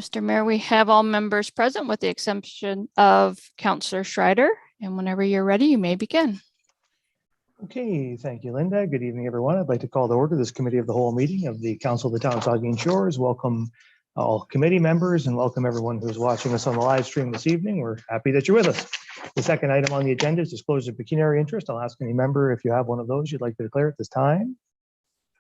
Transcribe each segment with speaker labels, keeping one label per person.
Speaker 1: Mr. Mayor, we have all members present with the exception of Councillor Schreider. And whenever you're ready, you may begin.
Speaker 2: Okay, thank you, Linda. Good evening, everyone. I'd like to call to order this committee of the whole meeting of the Council of the Town of Saugeen Shores. Welcome all committee members and welcome everyone who's watching us on the live stream this evening. We're happy that you're with us. The second item on the agenda is disclosure of pecuniary interest. I'll ask any member if you have one of those you'd like to declare at this time.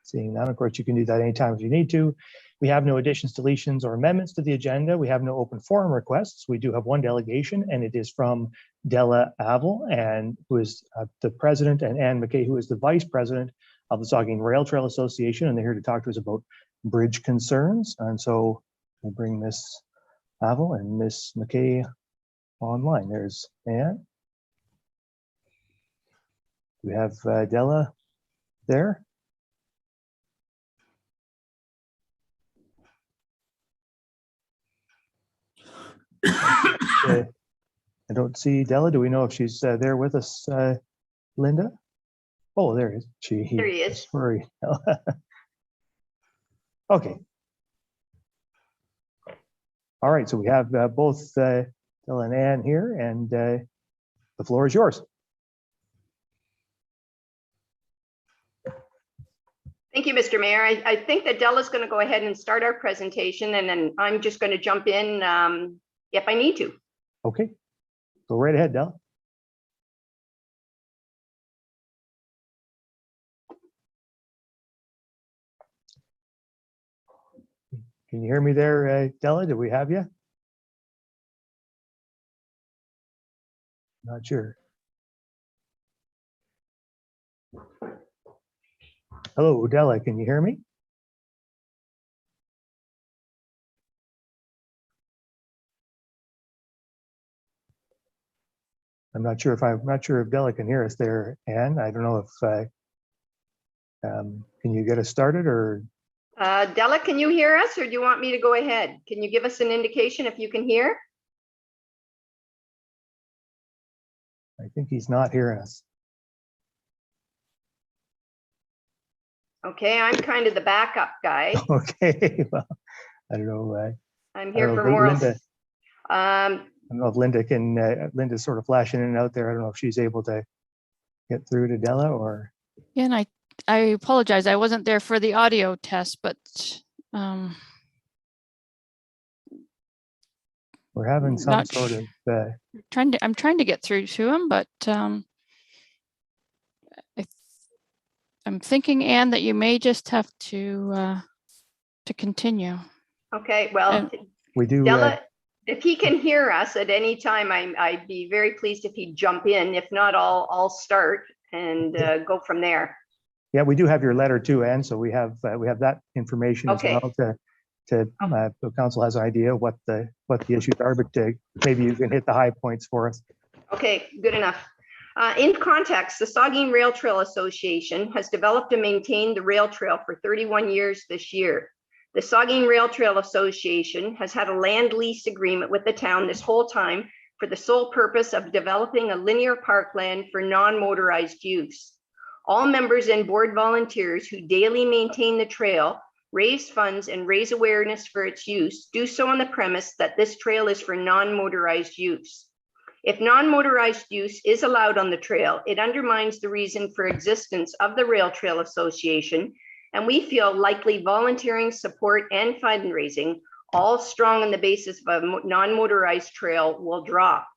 Speaker 2: Seeing none, of course, you can do that anytime if you need to. We have no additions, deletions, or amendments to the agenda. We have no open forum requests. We do have one delegation, and it is from Della Avil, and who is the president, and Anne McKay, who is the vice president of the Saugeen Rail Trail Association, and they're here to talk to us about bridge concerns. And so we'll bring Miss Avil and Miss McKay online. There's Anne. We have Della there. I don't see Della. Do we know if she's there with us, Linda? Oh, there is. There he is. Sorry. Okay. All right. So we have both Della and Anne here, and the floor is yours.
Speaker 3: Thank you, Mr. Mayor. I think that Della's going to go ahead and start our presentation, and then I'm just going to jump in if I need to.
Speaker 2: Okay, go right ahead, Della. Can you hear me there, Della? Do we have you? Not sure. Hello, Della, can you hear me? I'm not sure if Della can hear us there, Anne. I don't know if can you get us started, or
Speaker 3: Della, can you hear us, or do you want me to go ahead? Can you give us an indication if you can hear?
Speaker 2: I think he's not hearing us.
Speaker 3: Okay, I'm kind of the backup guy.
Speaker 2: Okay, well, I don't know.
Speaker 3: I'm here for more.
Speaker 2: Linda, I don't know if Linda can. Linda's sort of flashing in and out there. I don't know if she's able to get through to Della, or.
Speaker 1: Yeah, and I apologize. I wasn't there for the audio test, but
Speaker 2: we're having some sort of.
Speaker 1: I'm trying to get through to him, but I'm thinking, Anne, that you may just have to continue.
Speaker 3: Okay, well,
Speaker 2: we do.
Speaker 3: Della, if he can hear us at any time, I'd be very pleased if he'd jump in. If not, I'll start and go from there.
Speaker 2: Yeah, we do have your letter too, Anne. So we have that information as well. The council has an idea what the issues are, but maybe you can hit the high points for us. Okay,
Speaker 3: good enough. In context, the Saugeen Rail Trail Association has developed and maintained the rail trail for 31 years this year. The Saugeen Rail Trail Association has had a land lease agreement with the town this whole time for the sole purpose of developing a linear parkland for non-motorized use. All members and board volunteers who daily maintain the trail, raise funds, and raise awareness for its use do so on the premise that this trail is for non-motorized use. If non-motorized use is allowed on the trail, it undermines the reason for existence of the Rail Trail Association, and we feel likely volunteering, support, and fundraising, all strong on the basis of a non-motorized trail, will drop.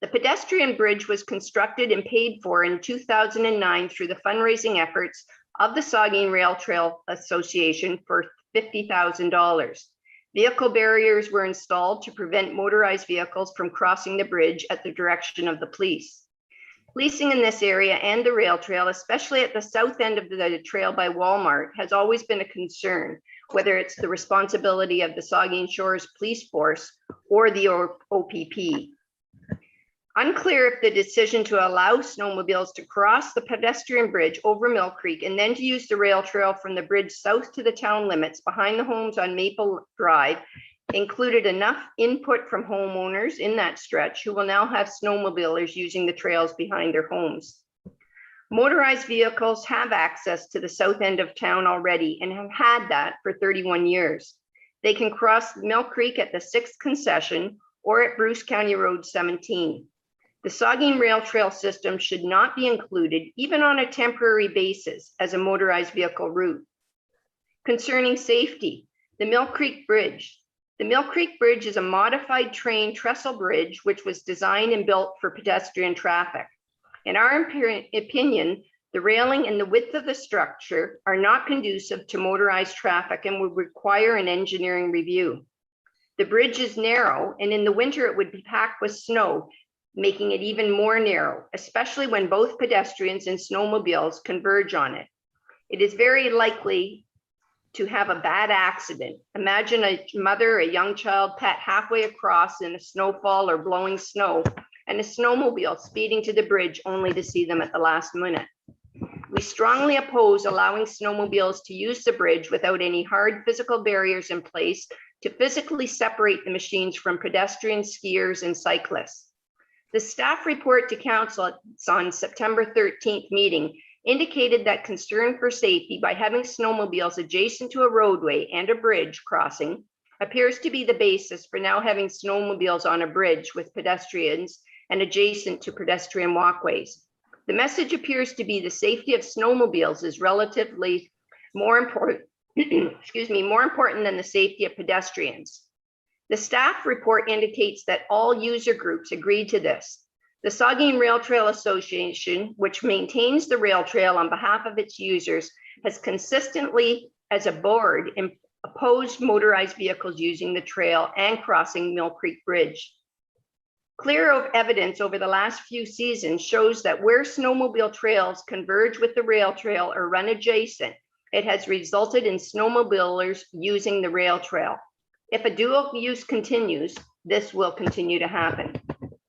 Speaker 3: The pedestrian bridge was constructed and paid for in 2009 through the fundraising efforts of the Saugeen Rail Trail Association for $50,000. Vehicle barriers were installed to prevent motorized vehicles from crossing the bridge at the direction of the police. Policing in this area and the rail trail, especially at the south end of the trail by Walmart, has always been a concern, whether it's the responsibility of the Saugeen Shores Police Force or the OPP. Unclear if the decision to allow snowmobiles to cross the pedestrian bridge over Mill Creek and then to use the rail trail from the bridge south to the town limits behind the homes on Maple Drive included enough input from homeowners in that stretch who will now have snowmobilers using the trails behind their homes. Motorized vehicles have access to the south end of town already and have had that for 31 years. They can cross Mill Creek at the 6th concession or at Bruce County Road 17. The Saugeen Rail Trail system should not be included, even on a temporary basis, as a motorized vehicle route. Concerning safety, the Mill Creek Bridge. The Mill Creek Bridge is a modified train trestle bridge which was designed and built for pedestrian traffic. In our opinion, the railing and the width of the structure are not conducive to motorized traffic and would require an engineering review. The bridge is narrow, and in the winter it would be packed with snow, making it even more narrow, especially when both pedestrians and snowmobiles converge on it. It is very likely to have a bad accident. Imagine a mother, a young child pet halfway across in a snowfall or blowing snow, and a snowmobile speeding to the bridge only to see them at the last minute. We strongly oppose allowing snowmobiles to use the bridge without any hard physical barriers in place to physically separate the machines from pedestrians, skiers, and cyclists. The staff report to council on September 13th meeting indicated that concern for safety by having snowmobiles adjacent to a roadway and a bridge crossing appears to be the basis for now having snowmobiles on a bridge with pedestrians and adjacent to pedestrian walkways. The message appears to be the safety of snowmobiles is relatively more important, more important than the safety of pedestrians. The staff report indicates that all user groups agreed to this. The Saugeen Rail Trail Association, which maintains the rail trail on behalf of its users, has consistently, as a board, opposed motorized vehicles using the trail and crossing Mill Creek Bridge. Clear evidence over the last few seasons shows that where snowmobile trails converge with the rail trail or run adjacent, it has resulted in snowmobilers using the rail trail. If a dual use continues, this will continue to happen.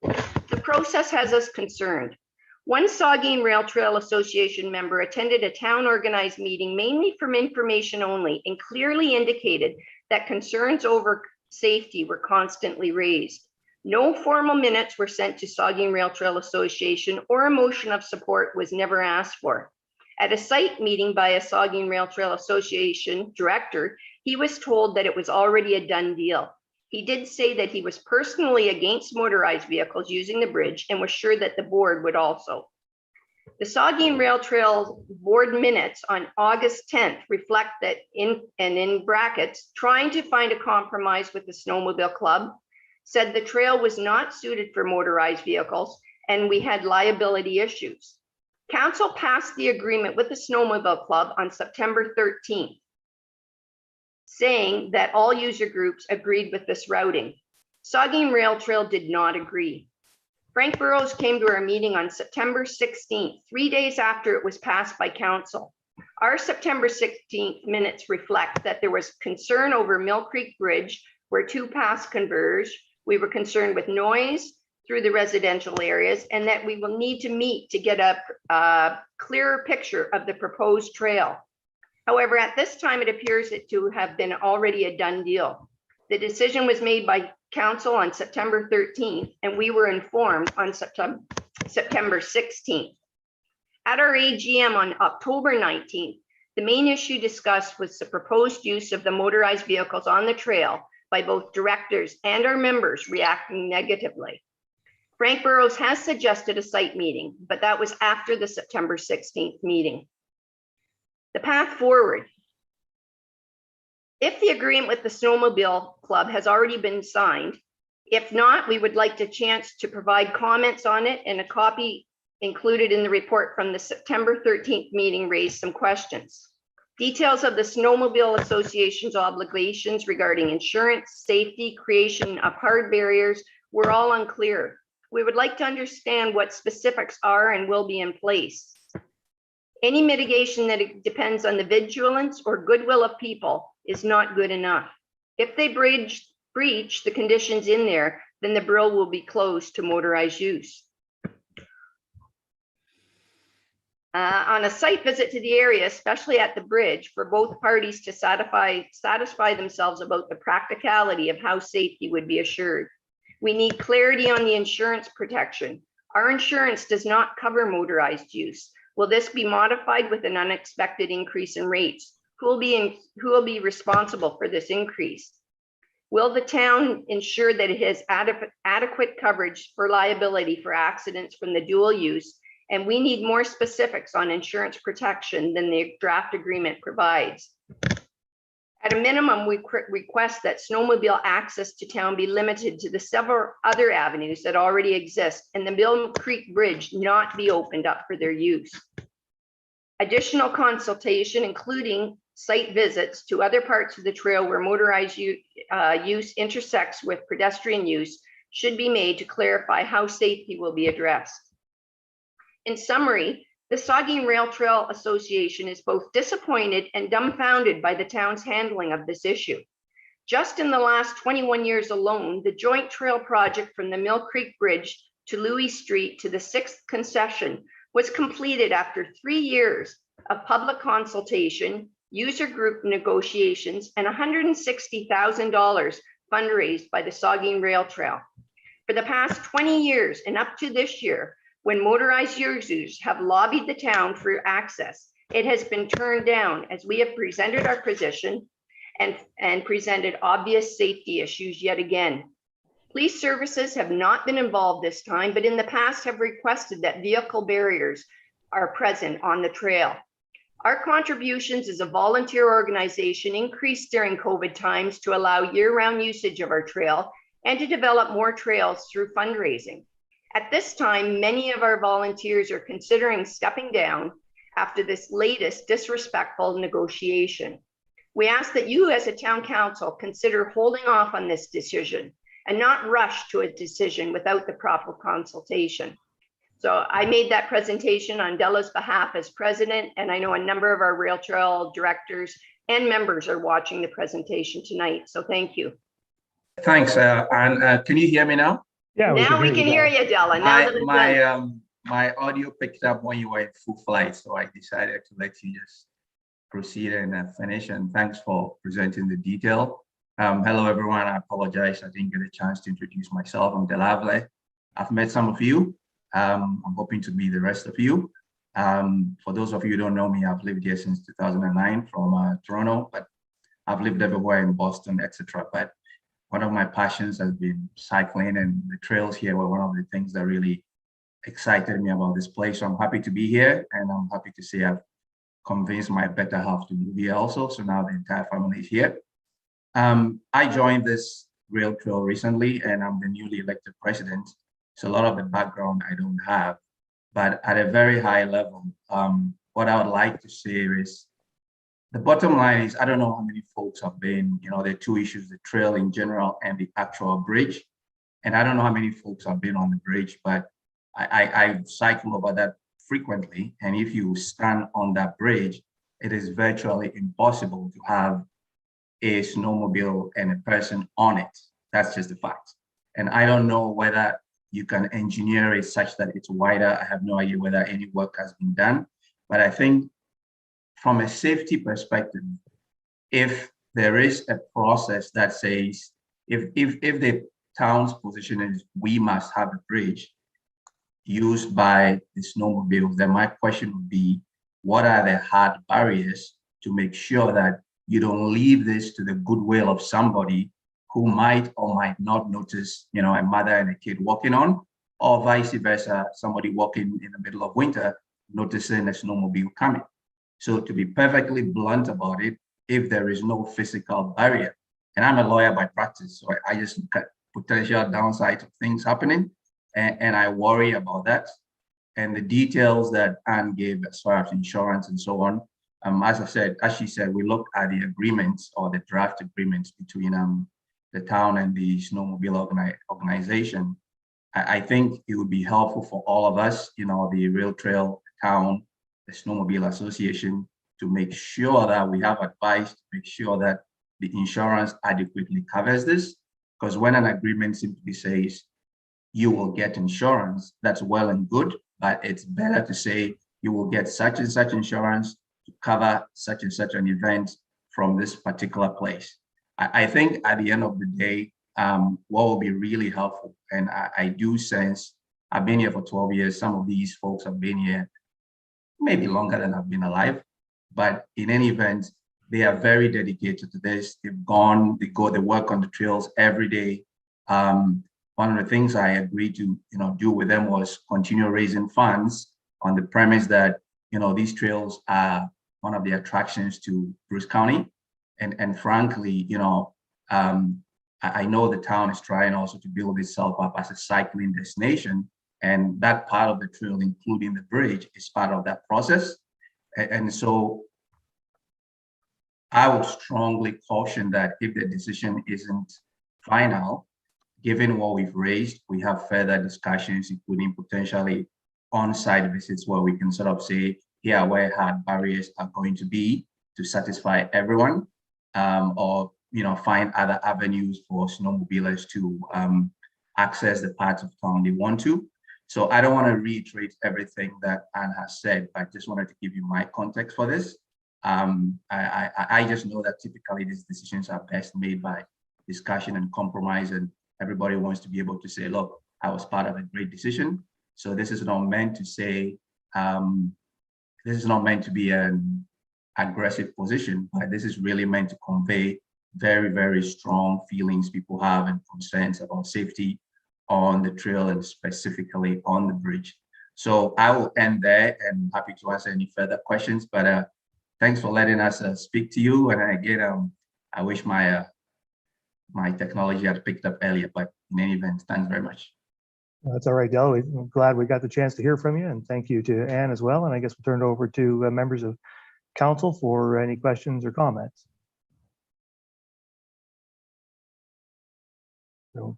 Speaker 3: The process has us concerned. One Saugeen Rail Trail Association member attended a town organized meeting mainly from information only and clearly indicated that concerns over safety were constantly raised. No formal minutes were sent to Saugeen Rail Trail Association or a motion of support was never asked for. At a site meeting by a Saugeen Rail Trail Association director, he was told that it was already a done deal. He did say that he was personally against motorized vehicles using the bridge and was sure that the board would also. The Saugeen Rail Trail board minutes on August 10th reflect that in brackets, trying to find a compromise with the snowmobile club, said the trail was not suited for motorized vehicles and we had liability issues. Council passed the agreement with the snowmobile club on September 13th, saying that all user groups agreed with this routing. Saugeen Rail Trail did not agree. Frank Burrows came to our meeting on September 16th, 3 days after it was passed by council. Our September 16th minutes reflect that there was concern over Mill Creek Bridge where two paths converge. We were concerned with noise through the residential areas and that we will need to meet to get a clearer picture of the proposed trail. However, at this time, it appears it to have been already a done deal. The decision was made by council on September 13th, and we were informed on September 16th. At our AGM on October 19th, the main issue discussed was the proposed use of the motorized vehicles on the trail by both directors and our members reacting negatively. Frank Burrows has suggested a site meeting, but that was after the September 16th meeting. The path forward. If the agreement with the snowmobile club has already been signed, if not, we would like the chance to provide comments on it, and a copy included in the report from the September 13th meeting raised some questions. Details of the Snowmobile Association's obligations regarding insurance, safety, creation of hard barriers were all unclear. We would like to understand what specifics are and will be in place. Any mitigation that depends on the vigilance or goodwill of people is not good enough. If they breach the conditions in there, then the bridge will be closed to motorized use. On a site visit to the area, especially at the bridge, for both parties to satisfy themselves about the practicality of how safety would be assured. We need clarity on the insurance protection. Our insurance does not cover motorized use. Will this be modified with an unexpected increase in rates? Who will be responsible for this increase? Will the town ensure that it has adequate coverage for liability for accidents from the dual use? And we need more specifics on insurance protection than the draft agreement provides. At a minimum, we request that snowmobile access to town be limited to the several other avenues that already exist, and the Mill Creek Bridge not be opened up for their use. Additional consultation, including site visits to other parts of the trail where motorized use intersects with pedestrian use, should be made to clarify how safety will be addressed. In summary, the Saugeen Rail Trail Association is both disappointed and dumbfounded by the town's handling of this issue. Just in the last 21 years alone, the joint trail project from the Mill Creek Bridge to Louis Street to the 6th concession was completed after 3 years of public consultation, user group negotiations, and $160,000 fundraised by the Saugeen Rail Trail. For the past 20 years and up to this year, when motorized users have lobbied the town for access, it has been turned down as we have presented our position and presented obvious safety issues yet again. Police services have not been involved this time, but in the past have requested that vehicle barriers are present on the trail. Our contributions as a volunteer organization increased during COVID times to allow year-round usage of our trail and to develop more trails through fundraising. At this time, many of our volunteers are considering stepping down after this latest disrespectful negotiation. We ask that you as a town council consider holding off on this decision and not rush to a decision without the proper consultation. So I made that presentation on Della's behalf as president, and I know a number of our rail trail directors and members are watching the presentation tonight. So thank you.
Speaker 4: Thanks, and can you hear me now?
Speaker 2: Yeah,
Speaker 3: Now we can hear you, Della. Now that it's done.
Speaker 4: My audio picked up when you were in full flight, so I decided to let you just proceed and finish. And thanks for presenting the detail. Hello, everyone. I apologize. I didn't get a chance to introduce myself. I'm Delavle. I've met some of you. I'm hoping to meet the rest of you. For those of you who don't know me, I've lived here since 2009 from Toronto, but I've lived everywhere in Boston, etc. But one of my passions has been cycling, and the trails here were one of the things that really excited me about this place. So I'm happy to be here, and I'm happy to say I've convinced my better half to move here also. So now the entire family is here. I joined this rail trail recently, and I'm the newly elected president. So a lot of the background I don't have, but at a very high level, what I would like to say is, the bottom line is, I don't know how many folks have been, there are two issues, the trail in general and the actual bridge. And I don't know how many folks have been on the bridge, but I cycle over that frequently. And if you stand on that bridge, it is virtually impossible to have a snowmobile and a person on it. That's just the fact. And I don't know whether you can engineer it such that it's wider. I have no idea whether any work has been done, but I think from a safety perspective, if there is a process that says, if the town's position is we must have a bridge used by the snowmobiles, then my question would be, what are the hard barriers to make sure that you don't leave this to the goodwill of somebody who might or might not notice, a mother and a kid walking on, or vice versa, somebody walking in the middle of winter, noticing a snowmobile coming. So to be perfectly blunt about it, if there is no physical barrier, and I'm a lawyer by practice, so I just look at potential downside of things happening, and I worry about that. And the details that Anne gave as far as insurance and so on, as she said, we looked at the agreements or the draft agreements between the town and the snowmobile organization. I think it would be helpful for all of us, the rail trail, the town, the Snowmobile Association, to make sure that we have advice, to make sure that the insurance adequately covers this. Because when an agreement simply says you will get insurance, that's well and good, but it's better to say you will get such and such insurance to cover such and such an event from this particular place. I think at the end of the day, what will be really helpful, and I do sense, I've been here for 12 years, some of these folks have been here maybe longer than I've been alive, but in any event, They are very dedicated to this. They work on the trails every day. One of the things I agreed to, do with them was continue raising funds on the premise that, these trails are one of the attractions to Bruce County. And frankly, I know the town is trying also to build itself up as a cycling destination. And that part of the trail, including the bridge, is part of that process. And so I would strongly caution that if the decision isn't final, given what we've raised, we have further discussions, including potentially on-site visits where we can sort of say, here where hard barriers are going to be to satisfy everyone, or find other avenues for snowmobilers to access the parts of town they want to. So I don't want to reiterate everything that Anne has said, but I just wanted to give you my context for this. I just know that typically these decisions are best made by discussion and compromise, and everybody wants to be able to say, look, I was part of a great decision. So this is not meant to say, this is not meant to be an aggressive position, but this is really meant to convey very, very strong feelings people have and concerns about safety on the trail and specifically on the bridge. So I will end there and happy to answer any further questions, but thanks for letting us speak to you. And again, I wish my technology had picked up earlier, but in any event, thanks very much.
Speaker 2: That's all right, Del. We're glad we got the chance to hear from you, and thank you to Anne as well. And I guess we'll turn it over to members of council for any questions or comments. Don't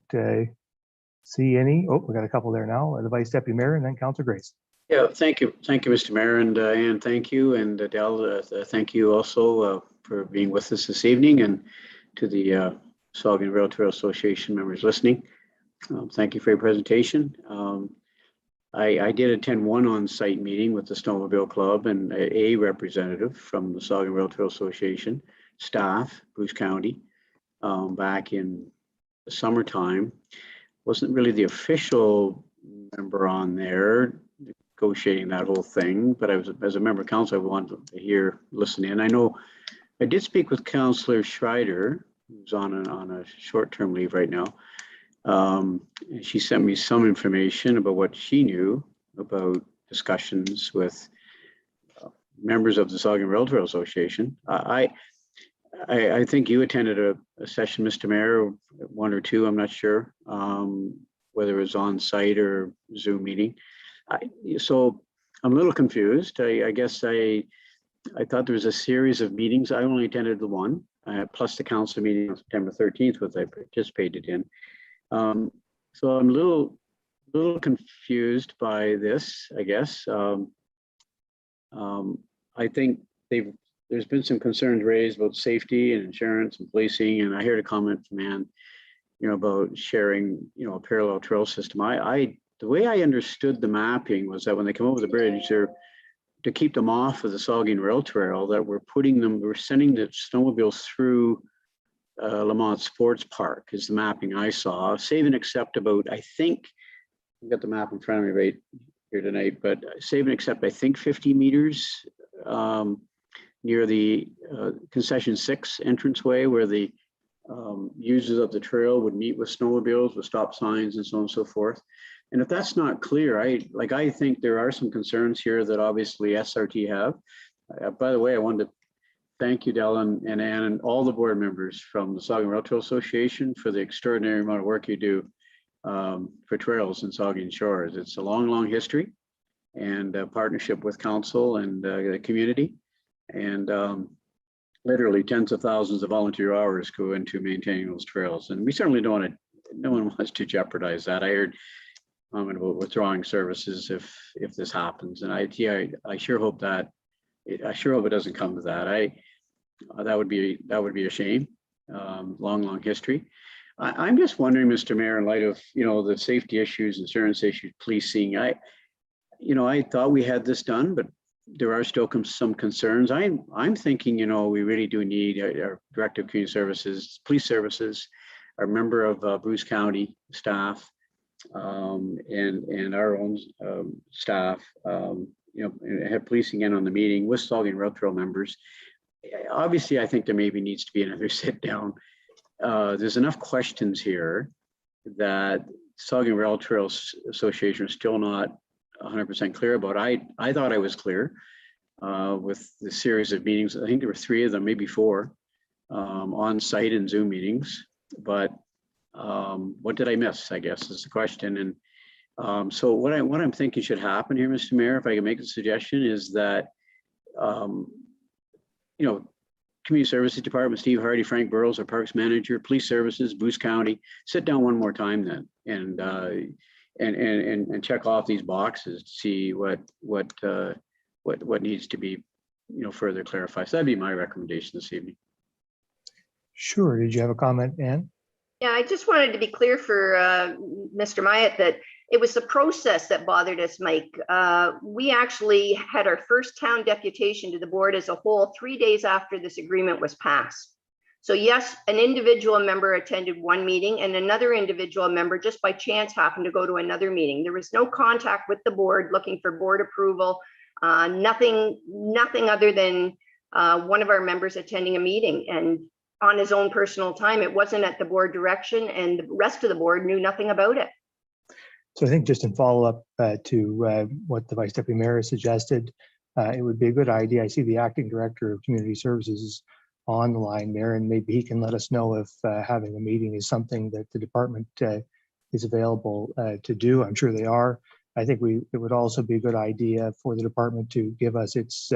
Speaker 2: see any. Oh, we got a couple there now. The Vice Deputy Mayor and then Councillor Grace.
Speaker 5: Yeah, thank you, Mr. Mayor, and Anne, thank you, and Del, thank you also for being with us this evening, and to the Saugeen Rail Trail Association members listening. Thank you for your presentation. I did attend one on-site meeting with the Snowmobile Club and a representative from the Saugeen Rail Trail Association staff, Bruce County, back in the summertime. Wasn't really the official member on there negotiating that whole thing, but I was, as a member of council, I wanted to listen in. I know I did speak with Councillor Schreider, who's on a short-term leave right now. She sent me some information about what she knew about discussions with members of the Saugeen Rail Trail Association. I think you attended a session, Mr. Mayor, one or two, I'm not sure, whether it was on site or Zoom meeting. So I'm a little confused. I guess I thought there was a series of meetings. I only attended the one, plus the council meeting on September 13th, which I participated in. So I'm a little confused by this, I guess. I think there's been some concerns raised about safety and insurance and policing, and I heard a comment from Ann, about sharing, a parallel trail system. The way I understood the mapping was that when they come over the bridge, they're to keep them off of the Saugeen Rail Trail, that we're sending the snowmobiles through Lamont Sports Park is the mapping I saw. Save and except about, I think, I've got the map in front of me right here tonight, but save and except, I think 50 meters near the concession 6 entranceway, where the users of the trail would meet with snowmobiles with stop signs and so on and so forth. And if that's not clear, I think there are some concerns here that obviously SRT have. By the way, I wanted to thank you, Del and Ann, and all the board members from the Saugeen Rail Trail Association for the extraordinary amount of work you do for trails in Saugeen Shores. It's a long, long history and a partnership with council and the community. And literally tens of thousands of volunteer hours go into maintaining those trails. And we certainly don't want to, no one wants to jeopardize that. I heard about withdrawing services if this happens. And I sure hope that, I sure hope it doesn't come to that. That would be a shame. Long history. I'm just wondering, Mr. Mayor, in light of the safety issues, insurance issues, policing. I thought we had this done, but there are still some concerns. I'm thinking we really do need our Director of Community Services, police services, our member of Bruce County staff, and our own staff. Have policing in on the meeting with Saugeen Rail Trail members. obviously, I think there maybe needs to be another sit down. There's enough questions here that Saugeen Rail Trails Association is still not 100% clear about. I thought I was clear with the series of meetings. I think there were 3 of them, maybe 4, on site and Zoom meetings. But what did I miss, I guess, is the question. And so what I'm thinking should happen here, Mr. Mayor, if I can make a suggestion, is that Community Services Department, Steve Hardy, Frank Burrows, our Parks Manager, Police Services, Bruce County, sit down one more time then and check off these boxes to see what needs to be further clarified. So that'd be my recommendation this evening.
Speaker 2: Sure. Did you have a comment, Ann?
Speaker 3: Yeah, I just wanted to be clear for Mr. Myatt that it was the process that bothered us, Mike. We actually had our first town deputation to the board as a whole 3 days after this agreement was passed. So yes, an individual member attended one meeting and another individual member just by chance happened to go to another meeting. There was no contact with the board looking for board approval, nothing other than one of our members attending a meeting and on his own personal time. It wasn't at the board direction, and the rest of the board knew nothing about it.
Speaker 2: So I think just in follow-up to what the Vice Deputy Mayor suggested, it would be a good idea. I see the Acting Director of Community Services is on the line there, and maybe he can let us know if having a meeting is something that the department is available to do. I'm sure they are. I think it would also be a good idea for the department to give us its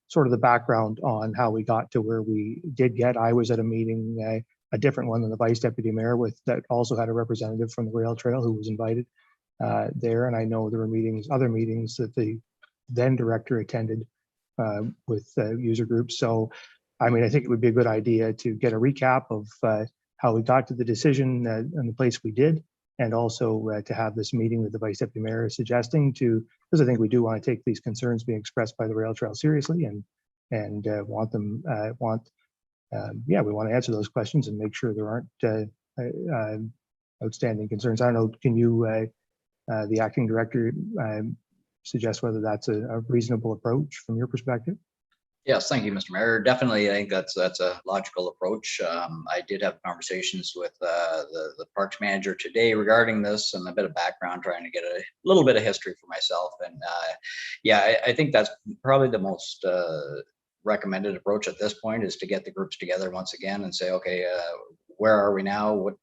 Speaker 2: sort of the background on how we got to where we did get. I was at a meeting, a different one than the Vice Deputy Mayor, with that also had a representative from the rail trail who was invited there. And I know there were other meetings that the then director attended with user groups. So, I mean, I think it would be a good idea to get a recap of how we got to the decision and the place we did, and also to have this meeting that the Vice Deputy Mayor is suggesting, because I think we do want to take these concerns being expressed by the rail trail seriously, and we want to answer those questions and make sure there aren't outstanding concerns. I don't know, can you, the Acting Director, suggest whether that's a reasonable approach from your perspective?
Speaker 6: Yes, thank you, Mr. Mayor. Definitely, I think that's a logical approach. I did have conversations with the Parks Manager today regarding this, and a bit of background, trying to get a little bit of history for myself. And I think that's probably the most recommended approach at this point, is to get the groups together once again and say, okay, where are we now? What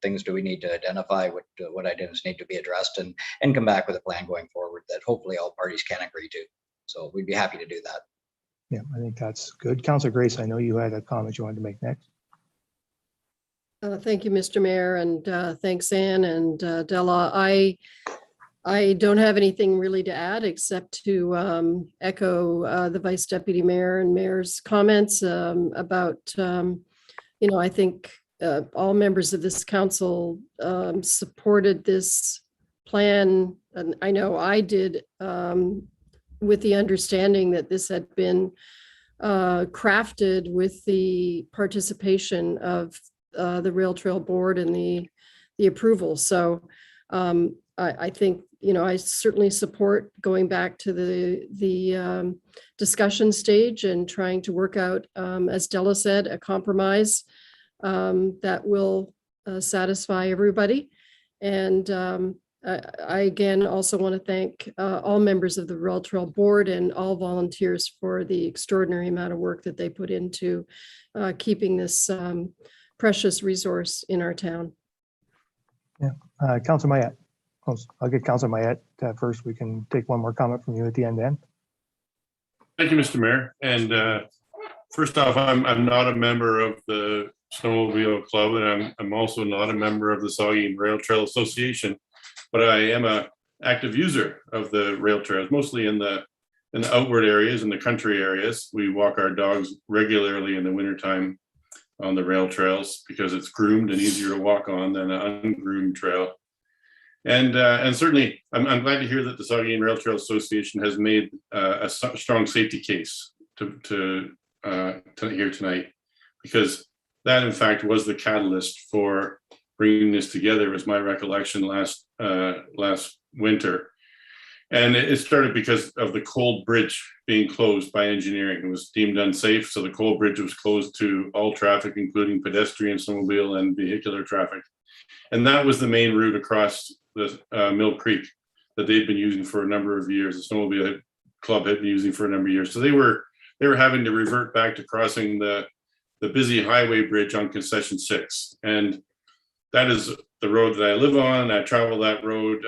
Speaker 6: things do we need to identify? What items need to be addressed, and come back with a plan going forward that hopefully all parties can agree to. So we'd be happy to do that.
Speaker 2: Yeah, I think that's good. Councillor Grace, I know you had a comment you wanted to make next.
Speaker 7: Thank you, Mr. Mayor, and thanks, Ann and Della. I don't have anything really to add except to echo the Vice Deputy Mayor and Mayor's comments about, I think all members of this council supported this plan, and I know I did, with the understanding that this had been crafted with the participation of the Rail Trail Board and the approval. So I think, I certainly support going back to the discussion stage and trying to work out, as Della said, a compromise that will satisfy everybody. And I again also want to thank all members of the Rail Trail Board and all volunteers for the extraordinary amount of work that they put into keeping this precious resource in our town.
Speaker 2: Yeah, Councillor Myatt. I'll get Councillor Myatt first. We can take one more comment from you at the end then.
Speaker 8: Thank you, Mr. Mayor. And first off, I'm not a member of the Snowmobile Club, and I'm also not a member of the Saugeen Rail Trail Association. But I am an active user of the rail trails, mostly in the outward areas, in the country areas. We walk our dogs regularly in the wintertime on the rail trails because it's groomed and easier to walk on than an ungroomed trail. And certainly, I'm glad to hear that the Saugeen Rail Trail Association has made a strong safety case to here tonight, because that, in fact, was the catalyst for bringing this together, was my recollection last winter. And it started because of the Cold Bridge being closed by engineering. It was deemed unsafe, so the Cold Bridge was closed to all traffic, including pedestrian, snowmobile, and vehicular traffic. And that was the main route across the Mill Creek that they'd been using for a number of years. The snowmobile club had been using for a number of years. So they were having to revert back to crossing the busy highway bridge on Concession 6. And that is the road that I live on. I travel that road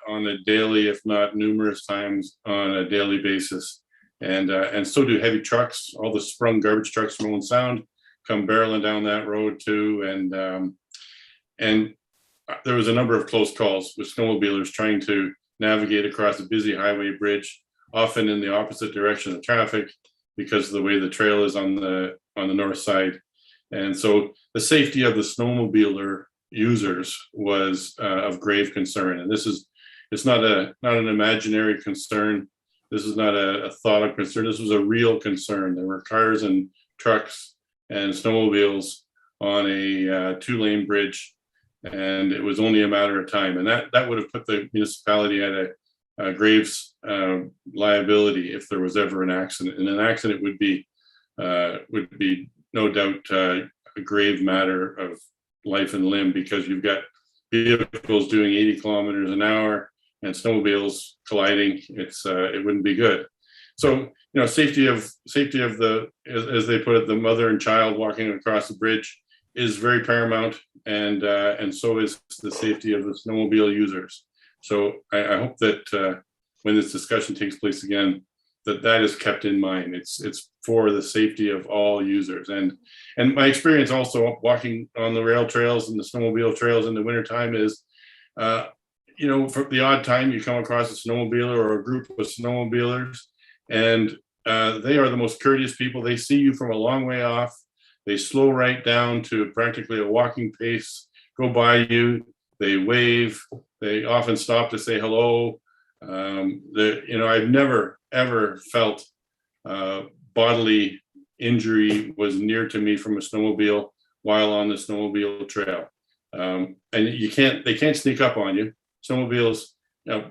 Speaker 8: on a daily, if not numerous times on a daily basis. And so do heavy trucks. All the sprung garbage trucks from Owen Sound come barreling down that road too. And there was a number of close calls with snowmobilers trying to navigate across a busy highway bridge, often in the opposite direction of traffic because of the way the trail is on the north side. And so the safety of the snowmobiler users was of grave concern. And it's not an imaginary concern. This is not a thought of concern. This was a real concern. There were cars and trucks and snowmobiles on a 2-lane bridge, and it was only a matter of time. And that would have put the municipality at a grave liability if there was ever an accident. And an accident would be no doubt a grave matter of life and limb, because you've got vehicles doing 80 kilometers an hour and snowmobiles colliding. It wouldn't be good. So, safety of the, as they put it, the mother and child walking across the bridge is very paramount, and so is the safety of the snowmobile users. So I hope that when this discussion takes place again, that is kept in mind. It's for the safety of all users. And my experience also walking on the rail trails and the snowmobile trails in the wintertime is, for the odd time you come across a snowmobiler or a group of snowmobilers, and they are the most courteous people. They see you from a long way off. They slow right down to practically a walking pace, go by you, they wave, they often stop to say hello. I've never, ever felt bodily injury was near to me from a snowmobile while on the snowmobile trail. And they can't sneak up on you. Snowmobiles,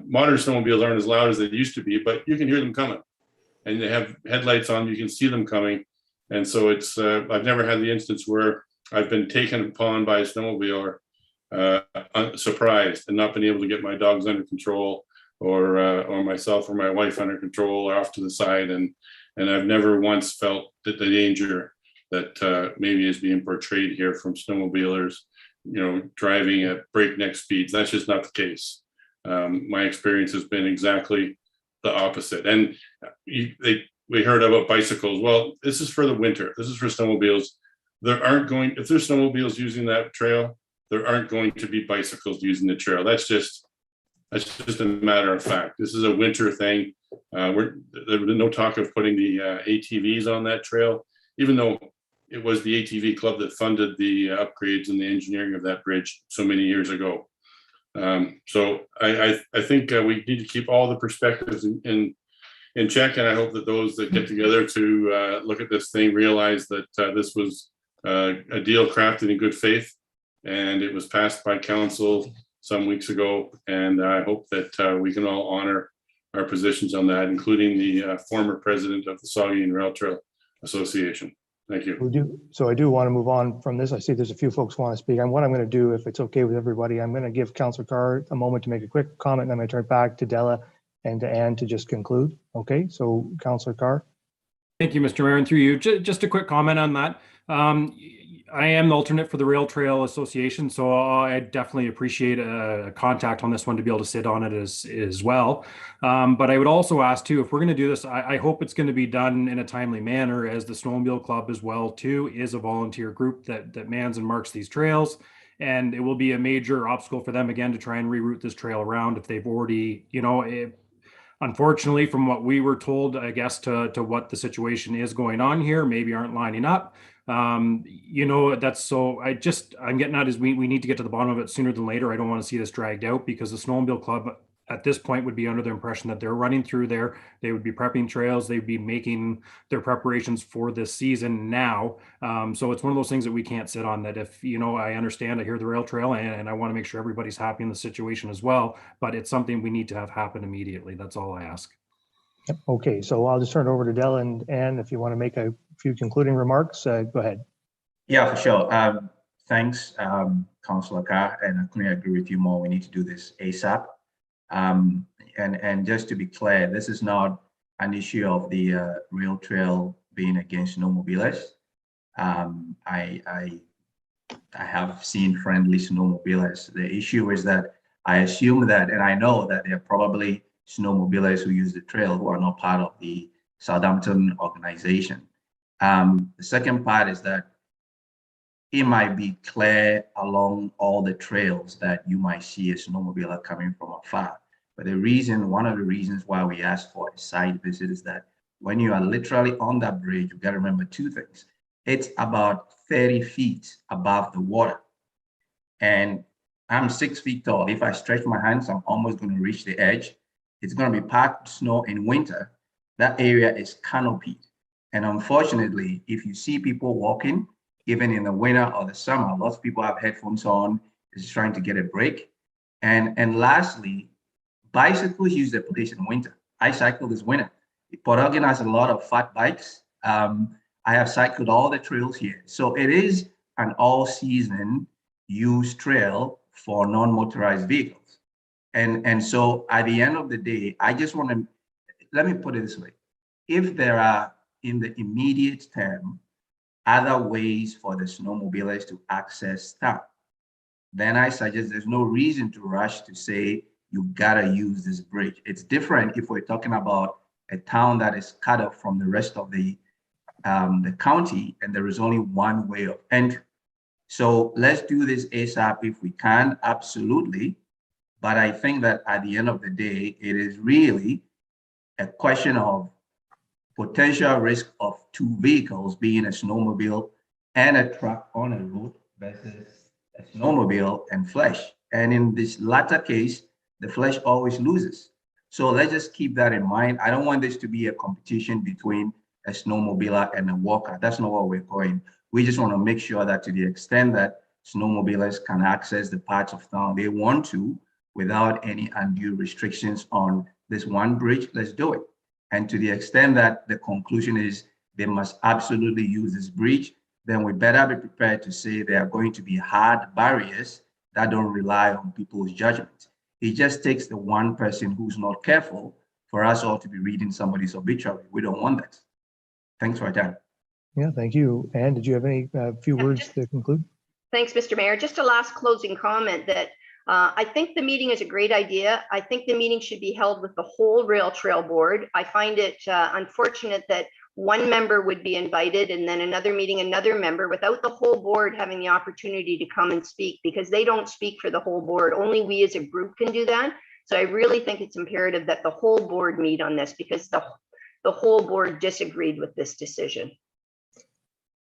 Speaker 8: modern snowmobiles aren't as loud as they used to be, but you can hear them coming. And they have headlights on, you can see them coming. And so I've never had the instance where I've been taken upon by a snowmobiler surprised and not been able to get my dogs under control, or myself or my wife under control or off to the side. And I've never once felt that the danger that maybe is being portrayed here from snowmobilers, driving at breakneck speeds. That's just not the case. My experience has been exactly the opposite. And we heard about bicycles. Well, this is for the winter. This is for snowmobiles. If there's snowmobiles using that trail, there aren't going to be bicycles using the trail. That's just a matter of fact. This is a winter thing. There was no talk of putting the ATVs on that trail, even though it was the ATV club that funded the upgrades and the engineering of that bridge so many years ago. So I think we need to keep all the perspectives in check, and I hope that those that get together to look at this thing realize that this was a deal crafted in good faith, and it was passed by council some weeks ago, and I hope that we can all honor our positions on that, including the former president of the Saugeen Rail Trail Association. Thank you.
Speaker 2: So I do want to move on from this. I see there's a few folks who want to speak. And what I'm going to do, if it's okay with everybody, I'm going to give Councillor Carr a moment to make a quick comment, and I'm going to turn it back to Della and to Anne to just conclude. Okay, so Councillor Carr.
Speaker 9: Thank you, Mr. Mayor, and through you. Just a quick comment on that. I am the alternate for the Rail Trail Association, so I definitely appreciate a contact on this one to be able to sit on it as well. But I would also ask too, if we're going to do this, I hope it's going to be done in a timely manner, as the Snowmobile Club as well too is a volunteer group that mans and marks these trails. And it will be a major obstacle for them again to try and reroute this trail around if they've already, unfortunately, from what we were told, I guess, to what the situation is going on here, maybe aren't lining up. That's so I'm getting at is we need to get to the bottom of it sooner than later. I don't want to see this dragged out, because the Snowmobile Club at this point would be under the impression that they're running through there. They would be prepping trails. They'd be making their preparations for this season now. So it's one of those things that we can't sit on, that if, I understand, I hear the rail trail and I want to make sure everybody's happy in the situation as well, but it's something we need to have happen immediately. That's all I ask.
Speaker 2: Yep. Okay, so I'll just turn it over to Dell and Ann, if you want to make a few concluding remarks, go ahead.
Speaker 4: Yeah, for sure. Thanks, Councillor Carr, and I couldn't agree with you more. We need to do this ASAP. And just to be clear, this is not an issue of the rail trail being against snowmobilers. I have seen friendly snowmobilers. The issue is that I assume that, and I know that there are probably snowmobilers who use the trail who are not part of the Southampton organization. The second part is that it might be clear along all the trails that you might see a snowmobiler coming from afar. But one of the reasons why we ask for a site visit is that when you are literally on that bridge, you got to remember two things. It's about 30 feet above the water. And I'm 6 feet tall. If I stretch my hands, I'm almost going to reach the edge. It's going to be packed with snow in winter. That area is canopied. And unfortunately, if you see people walking, even in the winter or the summer, lots of people have headphones on, is trying to get a break. And lastly, bicycles use the place in winter. I cycle this winter. Port Elgin has a lot of fat bikes. I have cycled all the trails here. So it is an all-season use trail for non-motorized vehicles. And so at the end of the day, I just want to, let me put it this way. If there are, in the immediate term, other ways for the snowmobilers to access town, then I suggest there's no reason to rush to say you gotta use this bridge. It's different if we're talking about a town that is cut off from the rest of the county and there is only one way of entry. So let's do this ASAP if we can, absolutely. But I think that at the end of the day, it is really a question of potential risk of two vehicles, being a snowmobile and a truck on a road versus a snowmobile and flesh. And in this latter case, the flesh always loses. So let's just keep that in mind. I don't want this to be a competition between a snowmobiler and a walker. That's not what we're going. We just want to make sure that to the extent that snowmobilers can access the parts of town they want to without any undue restrictions on this one bridge, let's do it. And to the extent that the conclusion is they must absolutely use this bridge, then we better be prepared to say there are going to be hard barriers that don't rely on people's judgment. It just takes the one person who's not careful for us all to be reading somebody's obituary. We don't want that. Thanks for your time.
Speaker 2: Yeah, thank you. Ann, did you have any few words to conclude?
Speaker 3: Thanks, Mr. Mayor. Just a last closing comment that I think the meeting is a great idea. I think the meeting should be held with the whole rail trail board. I find it unfortunate that one member would be invited and then another meeting, another member, without the whole board having the opportunity to come and speak, because they don't speak for the whole board. Only we as a group can do that. So I really think it's imperative that the whole board meet on this, because the whole board disagreed with this decision.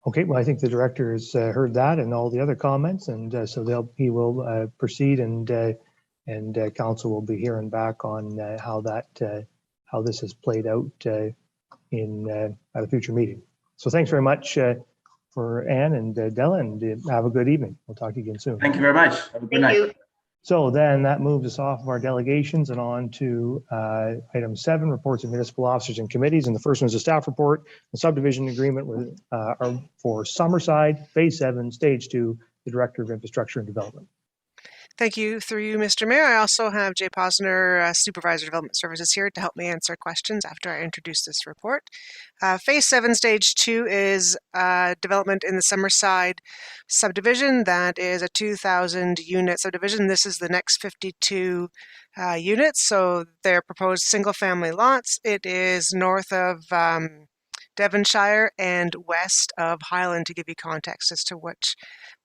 Speaker 2: Okay, well, I think the director has heard that and all the other comments, and so he will proceed, and council will be hearing back on how this has played out in at a future meeting. So thanks very much for Ann and Della, and have a good evening. We'll talk to you again soon.
Speaker 4: Thank you very much. Have a good night.
Speaker 3: Thank you.
Speaker 2: So then that moves us off of our delegations and on to item 7, reports of municipal officers and committees. And the first one is a staff report, the subdivision agreement with for Summerside, Phase 7, Stage 2, the Director of Infrastructure and Development.
Speaker 10: Thank you. Through you, Mr. Mayor. I also have Jay Posner, Supervisor of Development Services, here to help me answer questions after I introduce this report. Phase 7, Stage 2 is development in the Summerside subdivision. That is a 2,000 unit subdivision. This is the next 52 units. So they're proposed single family lots. It is north of Devonshire and west of Highland, to give you context as to which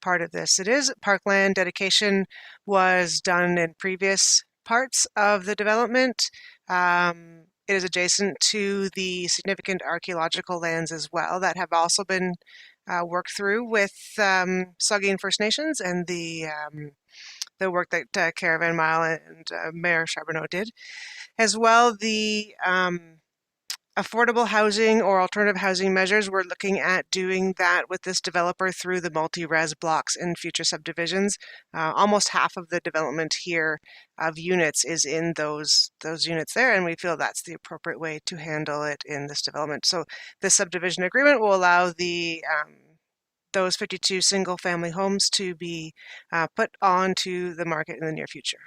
Speaker 10: part of this it is. Parkland dedication was done in previous parts of the development. It is adjacent to the significant archaeological lands as well that have also been worked through with Saugeen First Nations and the the work that Caravan Mile and Mayor Charbonneau did. As well, the affordable housing or alternative housing measures, we're looking at doing that with this developer through the multi-res blocks in future subdivisions. Almost half of the development here of units is in those units there, and we feel that's the appropriate way to handle it in this development. So this subdivision agreement will allow those 52 single-family homes to be put onto the market in the near future.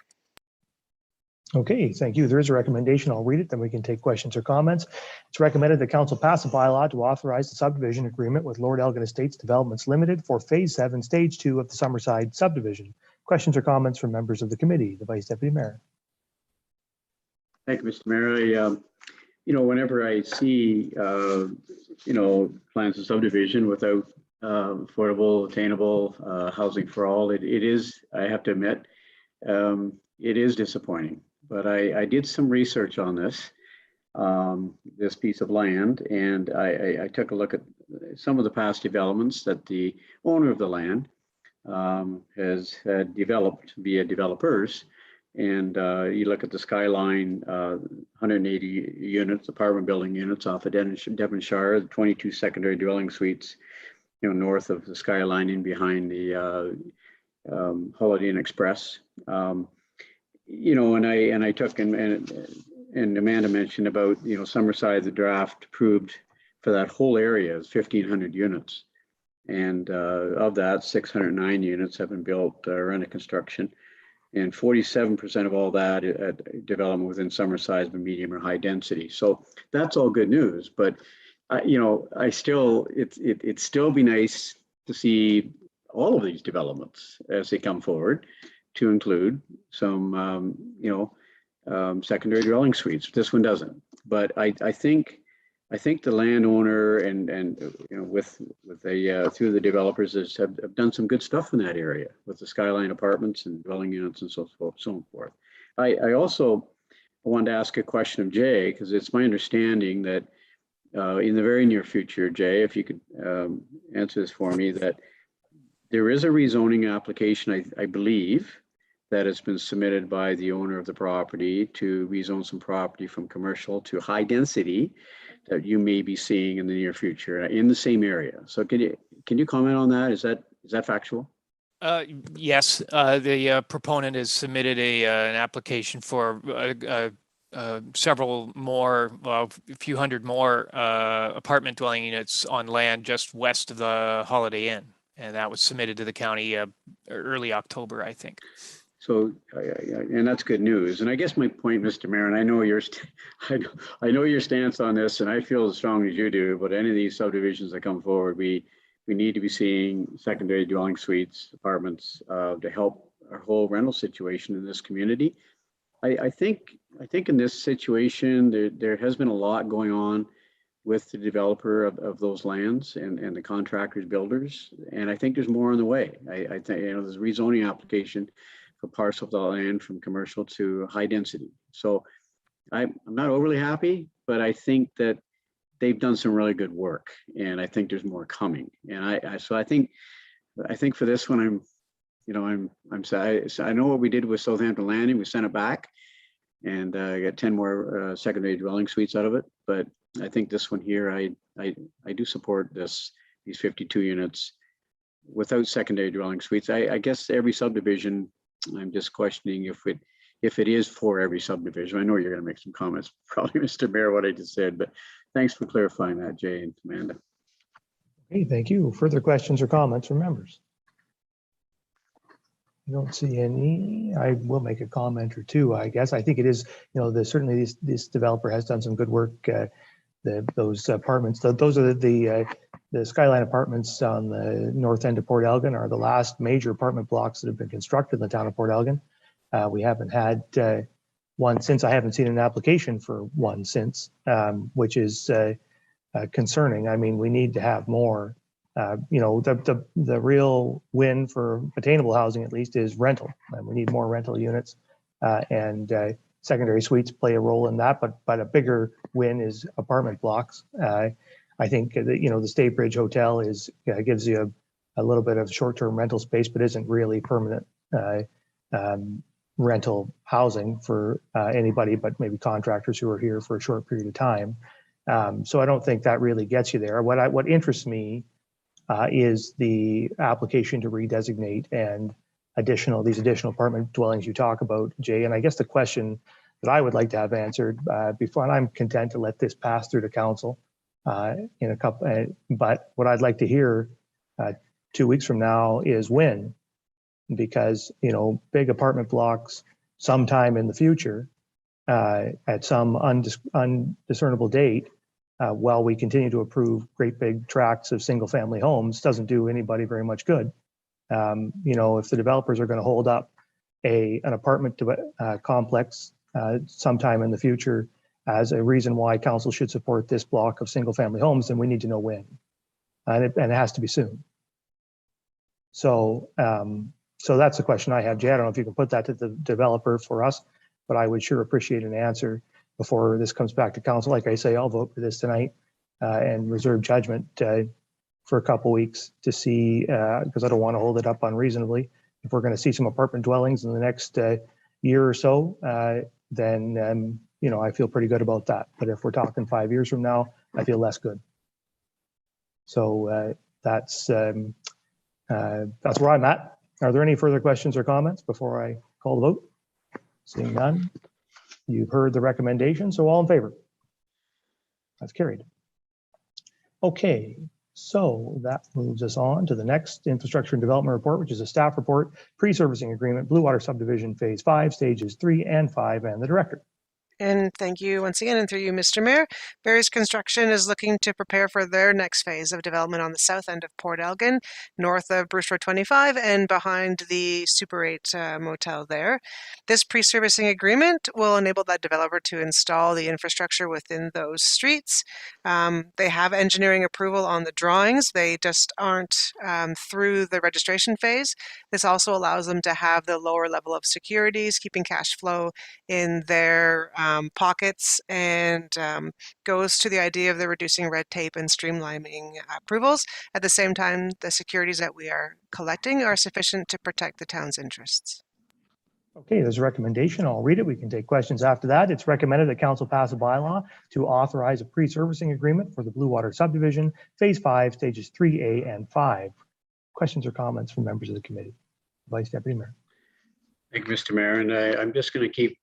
Speaker 2: Okay, thank you. There is a recommendation. I'll read it, then we can take questions or comments. It's recommended that council pass a bylaw to authorize the subdivision agreement with Lord Elgin Estates Developments Limited for Phase 7, Stage 2 of the Summerside subdivision. Questions or comments from members of the committee? The Vice Deputy Mayor.
Speaker 5: Thank you, Mr. Mayor. Whenever I see, plans of subdivision without affordable, attainable housing for all, it is, I have to admit, it is disappointing. But I did some research on this piece of land, and I took a look at some of the past developments that the owner of the land has had developed via developers. And you look at the Skyline, 180 units, apartment building units off of Devonshire, 22 secondary dwelling suites, north of the Skyline and behind the Holiday Inn Express. And I took and Amanda mentioned about, Summerside, the draft approved for that whole area is 1,500 units. And of that, 609 units have been built or under construction. And 47% of all that development within Summerside has been medium or high density. So that's all good news. But, it'd still be nice to see all of these developments as they come forward, to include some, secondary dwelling suites. This one doesn't, but I think the landowner and with through the developers have done some good stuff in that area with the Skyline apartments and dwelling units and so forth. I also wanted to ask a question of Jay, because it's my understanding that in the very near future, Jay, if you could answer this for me, that there is a rezoning application, I believe, that has been submitted by the owner of the property to rezone some property from commercial to high density that you may be seeing in the near future in the same area. So can you comment on that? Is that factual?
Speaker 11: Yes, the proponent has submitted an application for several more, a few hundred more apartment dwelling units on land just west of the Holiday Inn. And that was submitted to the county early October, I think.
Speaker 5: So, and that's good news. And I guess my point, Mr. Mayor, and I know your stance on this, and I feel as strong as you do, but any of these subdivisions that come forward, we need to be seeing secondary dwelling suites, apartments to help our whole rental situation in this community. I think in this situation, there has been a lot going on with the developer of those lands and the contractors, builders, and I think there's more on the way. I think there's a rezoning application for parcel of the land from commercial to high density. So I'm not overly happy, but I think that they've done some really good work, and I think there's more coming. And I think for this one, I'm sad. I know what we did with Southampton Landing. We sent it back, and I got 10 more secondary dwelling suites out of it. But I think this one here, I do support these 52 units without secondary dwelling suites. I guess every subdivision, I'm just questioning if it is for every subdivision. I know you're going to make some comments, probably, Mr. Mayor, what I just said, but thanks for clarifying that, Jay and Amanda.
Speaker 2: Okay, thank you. Further questions or comments from members? I don't see any. I will make a comment or two, I guess. I think it is, certainly this developer has done some good work. Those apartments, those are the Skyline apartments on the north end of Port Elgin are the last major apartment blocks that have been constructed in the town of Port Elgin. We haven't had one since. I haven't seen an application for one since, which is concerning. I mean, we need to have more. The real win for attainable housing, at least, is rental. We need more rental units, and secondary suites play a role in that. But a bigger win is apartment blocks. I think that, the Statebridge Hotel gives you a little bit of short-term rental space, but isn't really permanent rental housing for anybody but maybe contractors who are here for a short period of time. So I don't think that really gets you there. What interests me is the application to redesignate and these additional apartment dwellings you talk about, Jay. And I guess the question that I would like to have answered before, and I'm content to let this pass through to council in a couple, but what I'd like to hear 2 weeks from now is when, because, you know, big apartment blocks sometime in the future at some undiscernible date, while we continue to approve great big tracts of single family homes, doesn't do anybody very much good. You know, if the developers are going to hold up an apartment complex sometime in the future as a reason why council should support this block of single family homes, then we need to know when, and it has to be soon. So, so that's the question I have, Jay. I don't know if you can put that to the developer for us, but I would sure appreciate an answer before this comes back to council. Like I say, I'll vote for this tonight and reserve judgment for a couple weeks to see, because I don't want to hold it up unreasonably. If we're going to see some apartment dwellings in the next year or so, then you know, I feel pretty good about that. But if we're talking 5 years from now, I feel less good. So that's where I'm at. Are there any further questions or comments before I call the vote? Seeing none. You've heard the recommendation, so all in favor? That's carried. Okay, so that moves us on to the next infrastructure and development report, which is a staff report, pre-servicing agreement, Blue Water subdivision phase 5, stages 3 and 5, and the director.
Speaker 10: And thank you once again, and through you, Mr. Mayor. Barry's Construction is looking to prepare for their next phase of development on the south end of Port Elgin, north of Bruce Road 25 and behind the Super 8 motel there. This pre-servicing agreement will enable that developer to install the infrastructure within those streets. They have engineering approval on the drawings. They just aren't through the registration phase. This also allows them to have the lower level of securities, keeping cash flow in their pockets, and goes to the idea of the reducing red tape and streamlining approvals. At the same time, the securities that we are collecting are sufficient to protect the town's interests.
Speaker 2: Okay, there's a recommendation. I'll read it. We can take questions after that. It's recommended that council pass a bylaw to authorize a pre-servicing agreement for the Blue Water subdivision, phase 5, stages 3A and 5. Questions or comments from members of the committee? Vice Deputy Mayor.
Speaker 5: Thank you, Mr. Mayor. And I'm just going to keep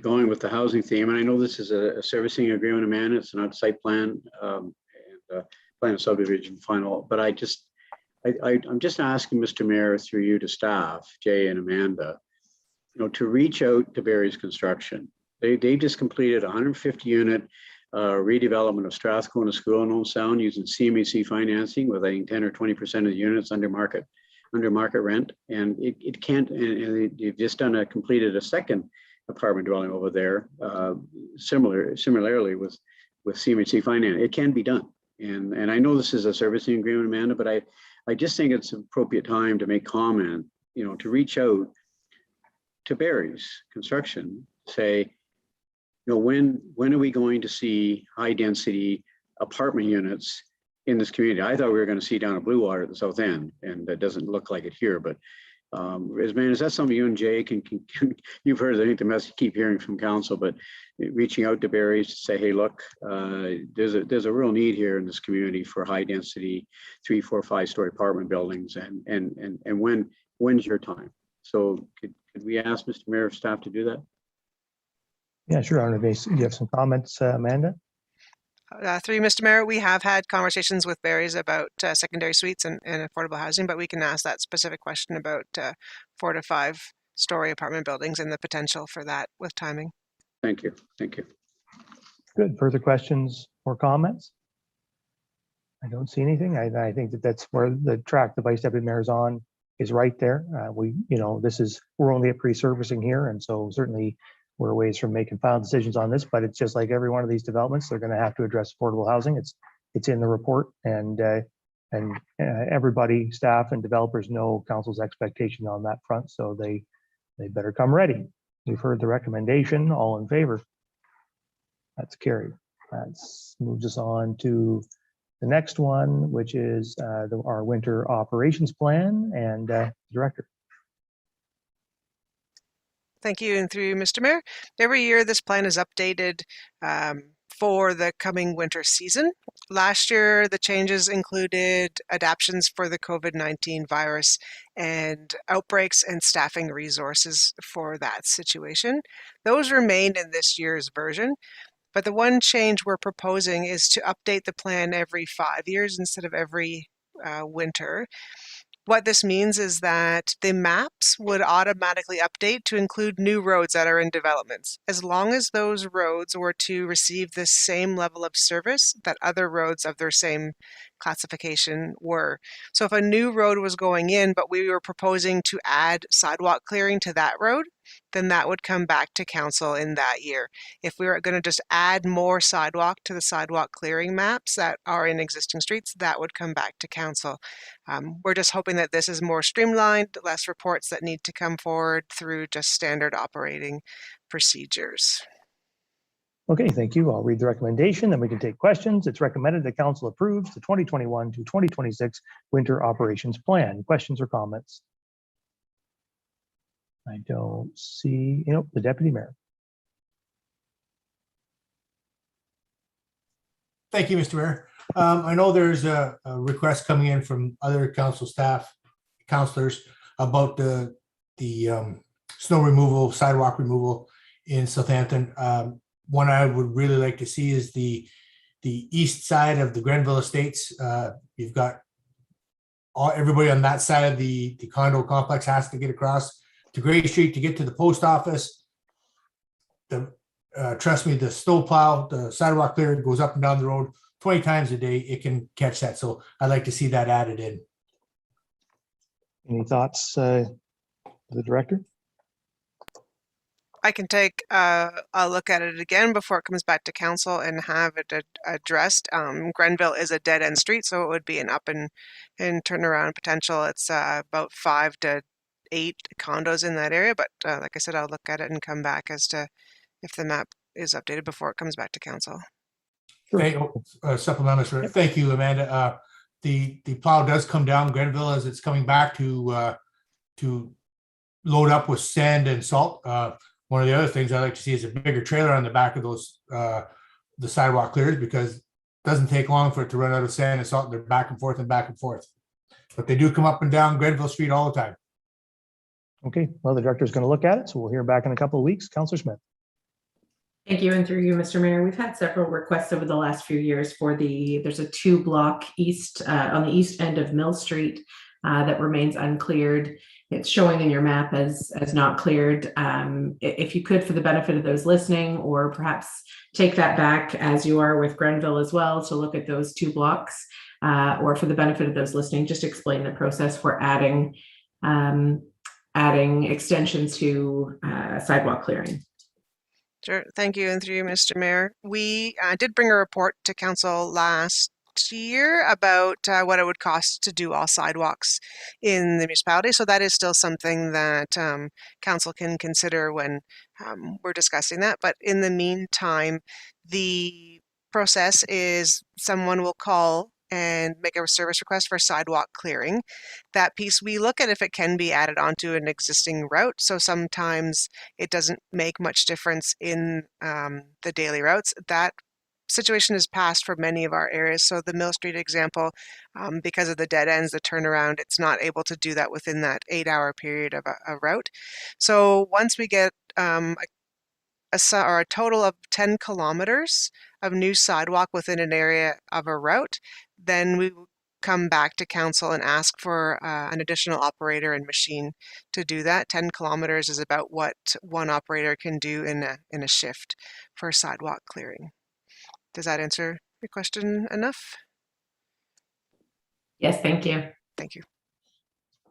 Speaker 5: going with the housing theme. And I know this is a servicing agreement, Amanda. It's not site plan and plan of subdivision final. But I'm just asking Mr. Mayor through you to staff, Jay and Amanda, you know, to reach out to Barry's Construction. They just completed 150 unit redevelopment of Strathcona School in Old Sound using CMHC financing with I think 10 or 20% of the units under market rent, and it can't. And they've just completed a second apartment dwelling over there, similarly with CMHC finance. It can be done, and I know this is a servicing agreement, Amanda, but I just think it's an appropriate time to make comment, you know, to reach out to Barry's Construction, say, you know, when are we going to see high density apartment units in this community? I thought we were going to see down at Blue Water at the south end, and that doesn't look like it here. But is that something you and Jay can you've heard? I think the message keep hearing from council, but reaching out to Barry's to say, hey, look, there's a real need here in this community for high density 3, 4, 5-story apartment buildings, and when's your time? So could we ask Mr. Mayor of staff to do that?
Speaker 2: Yeah, sure. I don't know if you have some comments, Amanda.
Speaker 10: Through you, Mr. Mayor, we have had conversations with Barry's about secondary suites and affordable housing, but we can ask that specific question about 4 to 5-story apartment buildings and the potential for that with timing.
Speaker 5: Thank you. Thank you.
Speaker 2: Good. Further questions or comments? I don't see anything. I think that's where the track the Vice Deputy Mayor's on is right there. We're only at pre-servicing here, and so certainly we're a ways from making final decisions on this, but it's just like every one of these developments, they're going to have to address affordable housing. It's in the report, and everybody, staff and developers know council's expectation on that front, so they better come ready. You've heard the recommendation. All in favor? That's carried. That moves us on to the next one, which is our winter operations plan and director.
Speaker 10: Thank you, and through you, Mr. Mayor. Every year, this plan is updated for the coming winter season. Last year, the changes included adaptations for the COVID-19 virus and outbreaks and staffing resources for that situation. Those remained in this year's version, but the one change we're proposing is to update the plan every 5 years instead of every winter. What this means is that the maps would automatically update to include new roads that are in developments, as long as those roads were to receive the same level of service that other roads of their same classification were. So if a new road was going in, but we were proposing to add sidewalk clearing to that road, then that would come back to council in that year. If we were going to just add more sidewalk to the sidewalk clearing maps that are in existing streets, that would come back to council. We're just hoping that this is more streamlined, less reports that need to come forward through just standard operating procedures.
Speaker 2: Okay, thank you. I'll read the recommendation, then we can take questions. It's recommended that council approves the 2021 to 2026 winter operations plan. Questions or comments? I don't see, the deputy mayor.
Speaker 12: Thank you, Mr. Mayor. I know there's a request coming in from other council staff, councilors about the snow removal, sidewalk removal in Southampton. One I would really like to see is the east side of the Grenville Estates. You've got everybody on that side of the condo complex has to get across to Gray Street to get to the post office. Trust me, the snow plow, the sidewalk clear goes up and down the road 20 times a day. It can catch that. So I'd like to see that added in.
Speaker 2: Any thoughts, the director?
Speaker 10: I can take a look at it again before it comes back to council and have it addressed. Grenville is a dead end street, so it would be an up and turnaround potential. It's about 5 to 8 condos in that area, but like I said, I'll look at it and come back as to if the map is updated before it comes back to council.
Speaker 12: Supplemental. Thank you, Amanda. The plow does come down Grenville as it's coming back to load up with sand and salt. One of the other things I'd like to see is a bigger trailer on the back of those the sidewalk clears, because it doesn't take long for it to run out of sand and salt. They're back and forth and back and forth, but they do come up and down Grenville Street all the time.
Speaker 2: Okay, well, the director is going to look at it, so we'll hear back in a couple of weeks. Councillor Smith.
Speaker 13: Thank you, and through you, Mr. Mayor. We've had several requests over the last few years for there's a 2-block east on the east end of Mill Street that remains uncleared. It's showing in your map as not cleared. If you could, for the benefit of those listening, or perhaps take that back as you are with Grenville as well, to look at those 2 blocks, or for the benefit of those listening, just explain the process for adding extensions to sidewalk clearing.
Speaker 10: Sure. Thank you, and through you, Mr. Mayor. We did bring a report to council last year about what it would cost to do all sidewalks in the municipality. So that is still something that council can consider when we're discussing that. But in the meantime, the process is someone will call and make a service request for sidewalk clearing. That piece, we look at if it can be added onto an existing route. So sometimes it doesn't make much difference in the daily routes. That situation is passed for many of our areas. So the Mill Street example, because of the dead ends, the turnaround, it's not able to do that within that 8-hour period of a route. So once we get a total of 10 kilometers of new sidewalk within an area of a route, then we will come back to council and ask for an additional operator and machine to do that. 10 kilometers is about what one operator can do in a shift for sidewalk clearing. Does that answer your question enough?
Speaker 13: Yes, thank you.
Speaker 10: Thank you.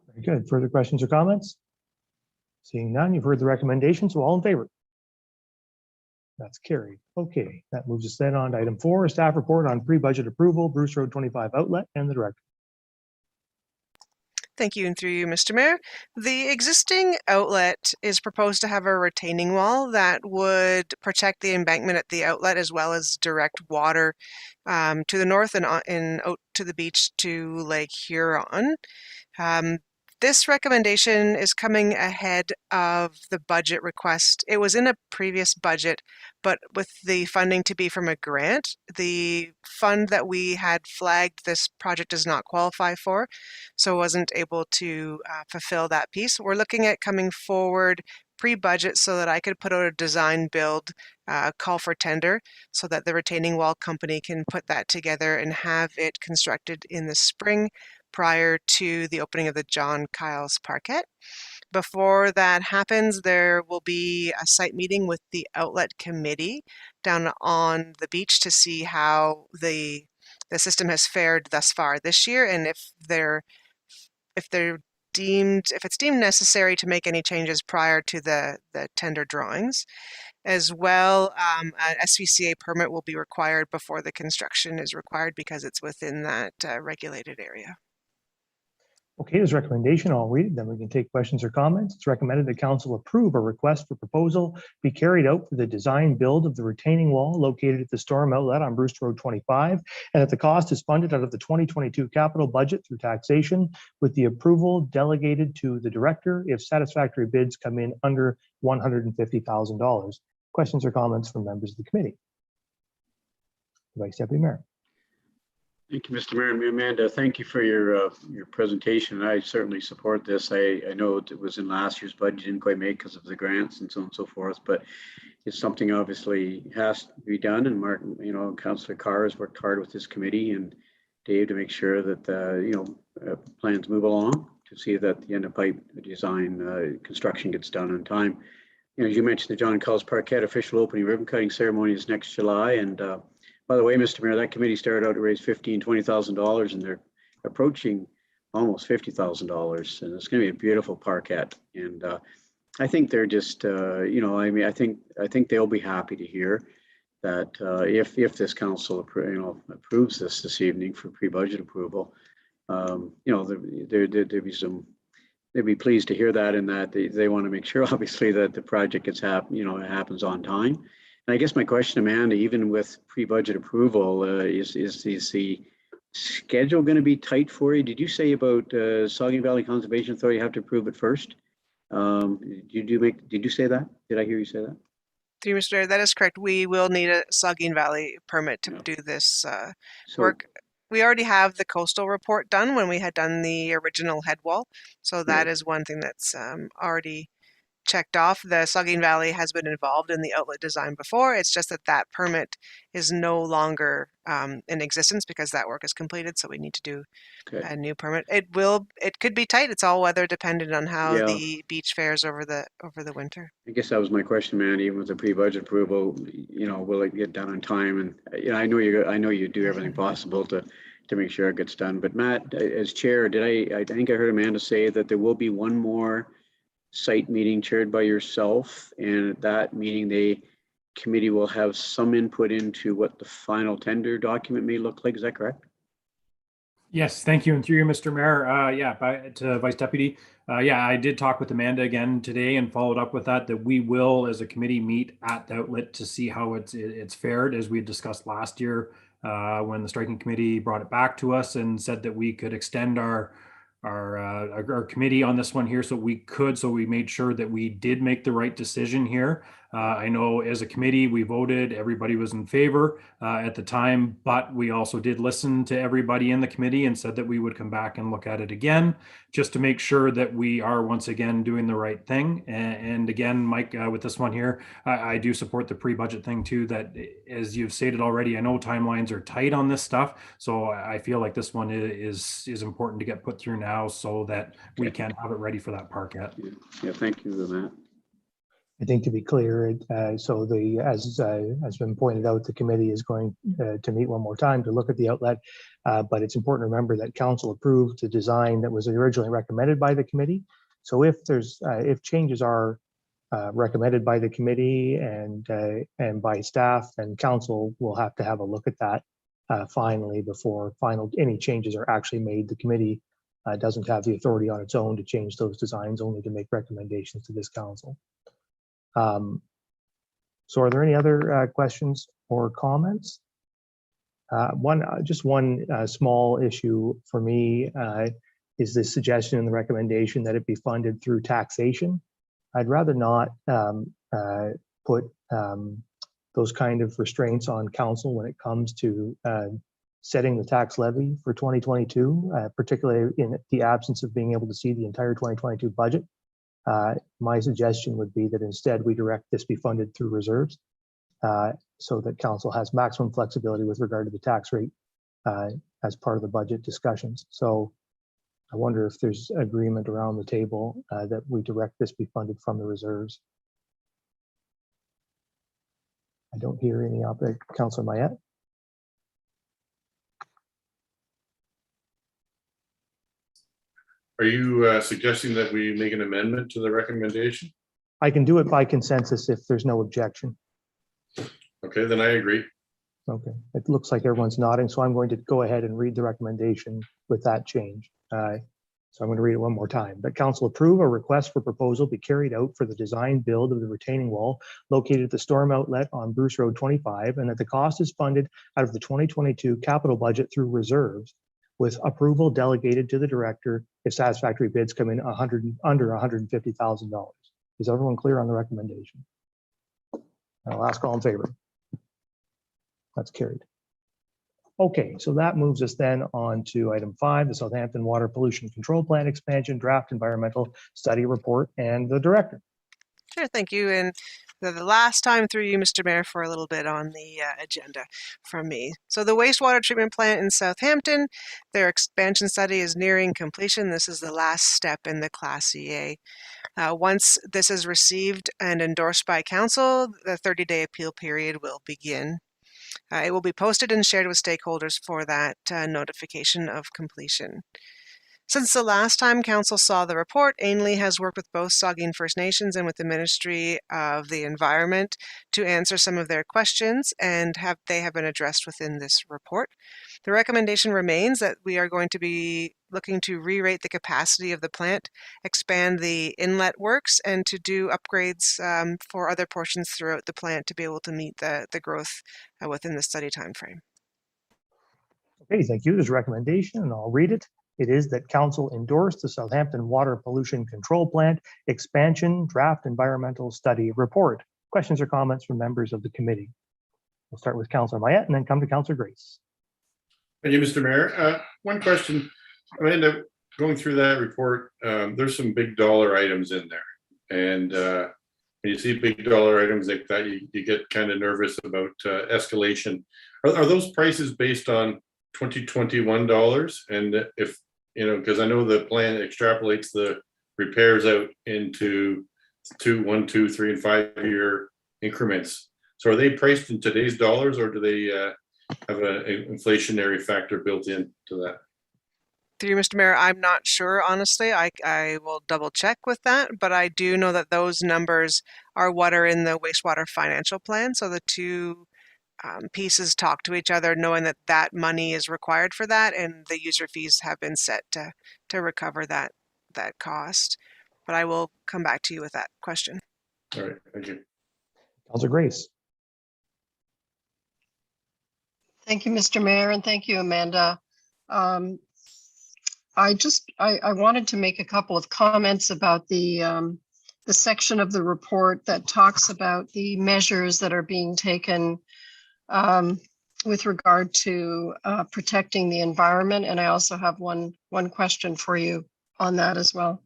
Speaker 2: Very good. Further questions or comments? Seeing none, you've heard the recommendation, so all in favor? That's carried. Okay, that moves us then on to item 4, a staff report on pre-budget approval, Bruce Road 25 outlet, and the director.
Speaker 10: Thank you, and through you, Mr. Mayor. The existing outlet is proposed to have a retaining wall that would protect the embankment at the outlet, as well as direct water to the north and out to the beach to Lake Huron. This recommendation is coming ahead of the budget request. It was in a previous budget, but with the funding to be from a grant, the fund that we had flagged this project does not qualify for, so wasn't able to fulfill that piece. We're looking at coming forward pre-budget so that I could put out a design build call for tender so that the retaining wall company can put that together and have it constructed in the spring prior to the opening of the John Kyles Parkette. Before that happens, there will be a site meeting with the outlet committee down on the beach to see how the system has fared thus far this year, and if it's deemed necessary to make any changes prior to the tender drawings. As well, an SVCA permit will be required before the construction is required because it's within that regulated area.
Speaker 2: Okay, this recommendation, I'll read it, then we can take questions or comments. It's recommended that council approve a request for proposal be carried out for the design build of the retaining wall located at the storm outlet on Bruce Road 25, and that the cost is funded out of the 2022 capital budget through taxation, with the approval delegated to the director if satisfactory bids come in under $150,000. Questions or comments from members of the committee? Vice Deputy Mayor.
Speaker 5: Thank you, Mr. Mayor. And Amanda, thank you for your presentation. I certainly support this. I know it was in last year's budget, didn't quite make because of the grants and so on and so forth, but it's something obviously has to be done. And Martin, Councillor Carr has worked hard with this committee and Dave to make sure that plans move along to see that the end of pipe design construction gets done on time. As you mentioned, the John Kyles Parkette official opening ribbon cutting ceremony is next July, and by the way, Mr. Mayor, that committee started out to raise $15,000, $20,000, and they're approaching almost $50,000, and it's going to be a beautiful parkette. And I think they're just, I think they'll be happy to hear that if this council, approves this evening for pre-budget approval, they'd be pleased to hear that, and that they want to make sure, obviously, that the project gets it happens on time. And I guess my question, Amanda, even with pre-budget approval, is the schedule going to be tight for you? Did you say about Saugeen Valley Conservation Authority have to approve it first? Did you say that? Did I hear you say that?
Speaker 10: Through Mr. Mayor, that is correct. We will need a Saugeen Valley permit to do this work. We already have the coastal report done when we had done the original head wall. So that is one thing that's already checked off. The Saugeen Valley has been involved in the outlet design before. It's just that permit is no longer in existence because that work is completed. So we need to do a new permit. It could be tight. It's all weather dependent on how the beach fares over the winter. I
Speaker 5: guess that was my question, man. Even with the pre-budget approval, will it get done on time? And I know you do everything possible to make sure it gets done. But Matt, as chair, I think I heard Amanda say that there will be one more site meeting chaired by yourself, and at that meeting the committee will have some input into what the final tender document may look like. Is that correct?
Speaker 9: Yes, thank you. And through you, Mr. Mayor, to Vice Deputy. I did talk with Amanda again today and followed up with that we will, as a committee, meet at the outlet to see how it's fared, as we had discussed last year when the striking committee brought it back to us and said that we could extend our committee on this one here, so we made sure that we did make the right decision here. I know as a committee we voted, everybody was in favor at the time, but we also did listen to everybody in the committee and said that we would come back and look at it again just to make sure that we are once again doing the right thing. And again, Mike, with this one here, I do support the pre-budget thing too, that as you've stated already, I know timelines are tight on this stuff, so I feel like this one is important to get put through now so that we can have it ready for that parkette.
Speaker 5: Yeah, thank you for that.
Speaker 2: I think to be clear, as has been pointed out, the committee is going to meet one more time to look at the outlet, but it's important to remember that council approved the design that was originally recommended by the committee. So if changes are recommended by the committee and by staff, then council will have to have a look at that finally before any changes are actually made. The committee doesn't have the authority on its own to change those designs, only to make recommendations to this council. So are there any other questions or comments? One small issue for me is the suggestion and the recommendation that it be funded through taxation. I'd rather not put those kind of restraints on council when it comes to setting the tax levy for 2022, particularly in the absence of being able to see the entire 2022 budget. My suggestion would be that instead we direct this be funded through reserves so that council has maximum flexibility with regard to the tax rate as part of the budget discussions. So I wonder if there's agreement around the table that we direct this be funded from the reserves. I don't hear any opposition. Councillor Mayette.
Speaker 8: Are you suggesting that we make an amendment to the recommendation?
Speaker 2: I can do it by consensus if there's no objection.
Speaker 8: Okay, then I agree.
Speaker 2: Okay, it looks like everyone's nodding, so I'm going to go ahead and read the recommendation with that change. So I'm going to read it one more time. That council approve a request for proposal be carried out for the design build of the retaining wall located at the storm outlet on Bruce Road 25, and that the cost is funded out of the 2022 capital budget through reserves, with approval delegated to the director if satisfactory bids come in under $150,000. Is everyone clear on the recommendation? I'll ask all in favor. That's carried. Okay, so that moves us then on to item 5, the Southampton Water Pollution Control Plan Expansion Draft Environmental Study Report, and the director.
Speaker 10: Sure, thank you. And the last time through you, Mr. Mayor, for a little bit on the agenda from me. So the wastewater treatment plant in Southampton, their expansion study is nearing completion. This is the last step in the Class EA. Once this is received and endorsed by council, the 30-day appeal period will begin. It will be posted and shared with stakeholders for that notification of completion. Since the last time council saw the report, Ainley has worked with both Saugeen First Nations and with the Ministry of the Environment to answer some of their questions, and they have been addressed within this report. The recommendation remains that we are going to be looking to re-rate the capacity of the plant, expand the inlet works, and to do upgrades for other portions throughout the plant to be able to meet the growth within the study timeframe.
Speaker 2: Okay, thank you. There's a recommendation, and I'll read it. It is that council endorse the Southampton Water Pollution Control Plant Expansion Draft Environmental Study Report. Questions or comments from members of the committee? We'll start with Councillor Mayette and then come to Councillor Grace.
Speaker 8: Thank you, Mr. Mayor. One question. Amanda, going through that report, there's some big dollar items in there. And when you see big dollar items like that, you get kind of nervous about escalation. Are those prices based on 2021 dollars? And if, because I know the plan extrapolates the repairs out into 1, 2, 3, and 5 year increments. So are they priced in today's dollars, or do they have an inflationary factor built into that?
Speaker 10: Through you, Mr. Mayor, I'm not sure, honestly. I will double check with that, but I do know that those numbers are what are in the wastewater financial plan. So the two pieces talk to each other, knowing that that money is required for that, and the user fees have been set to recover that cost. But I will come back to you with that question.
Speaker 8: All right, thank you.
Speaker 2: Councillor Grace.
Speaker 7: Thank you, Mr. Mayor, and thank you, Amanda. I wanted to make a couple of comments about the section of the report that talks about the measures that are being taken with regard to protecting the environment. And I also have one question for you on that as well.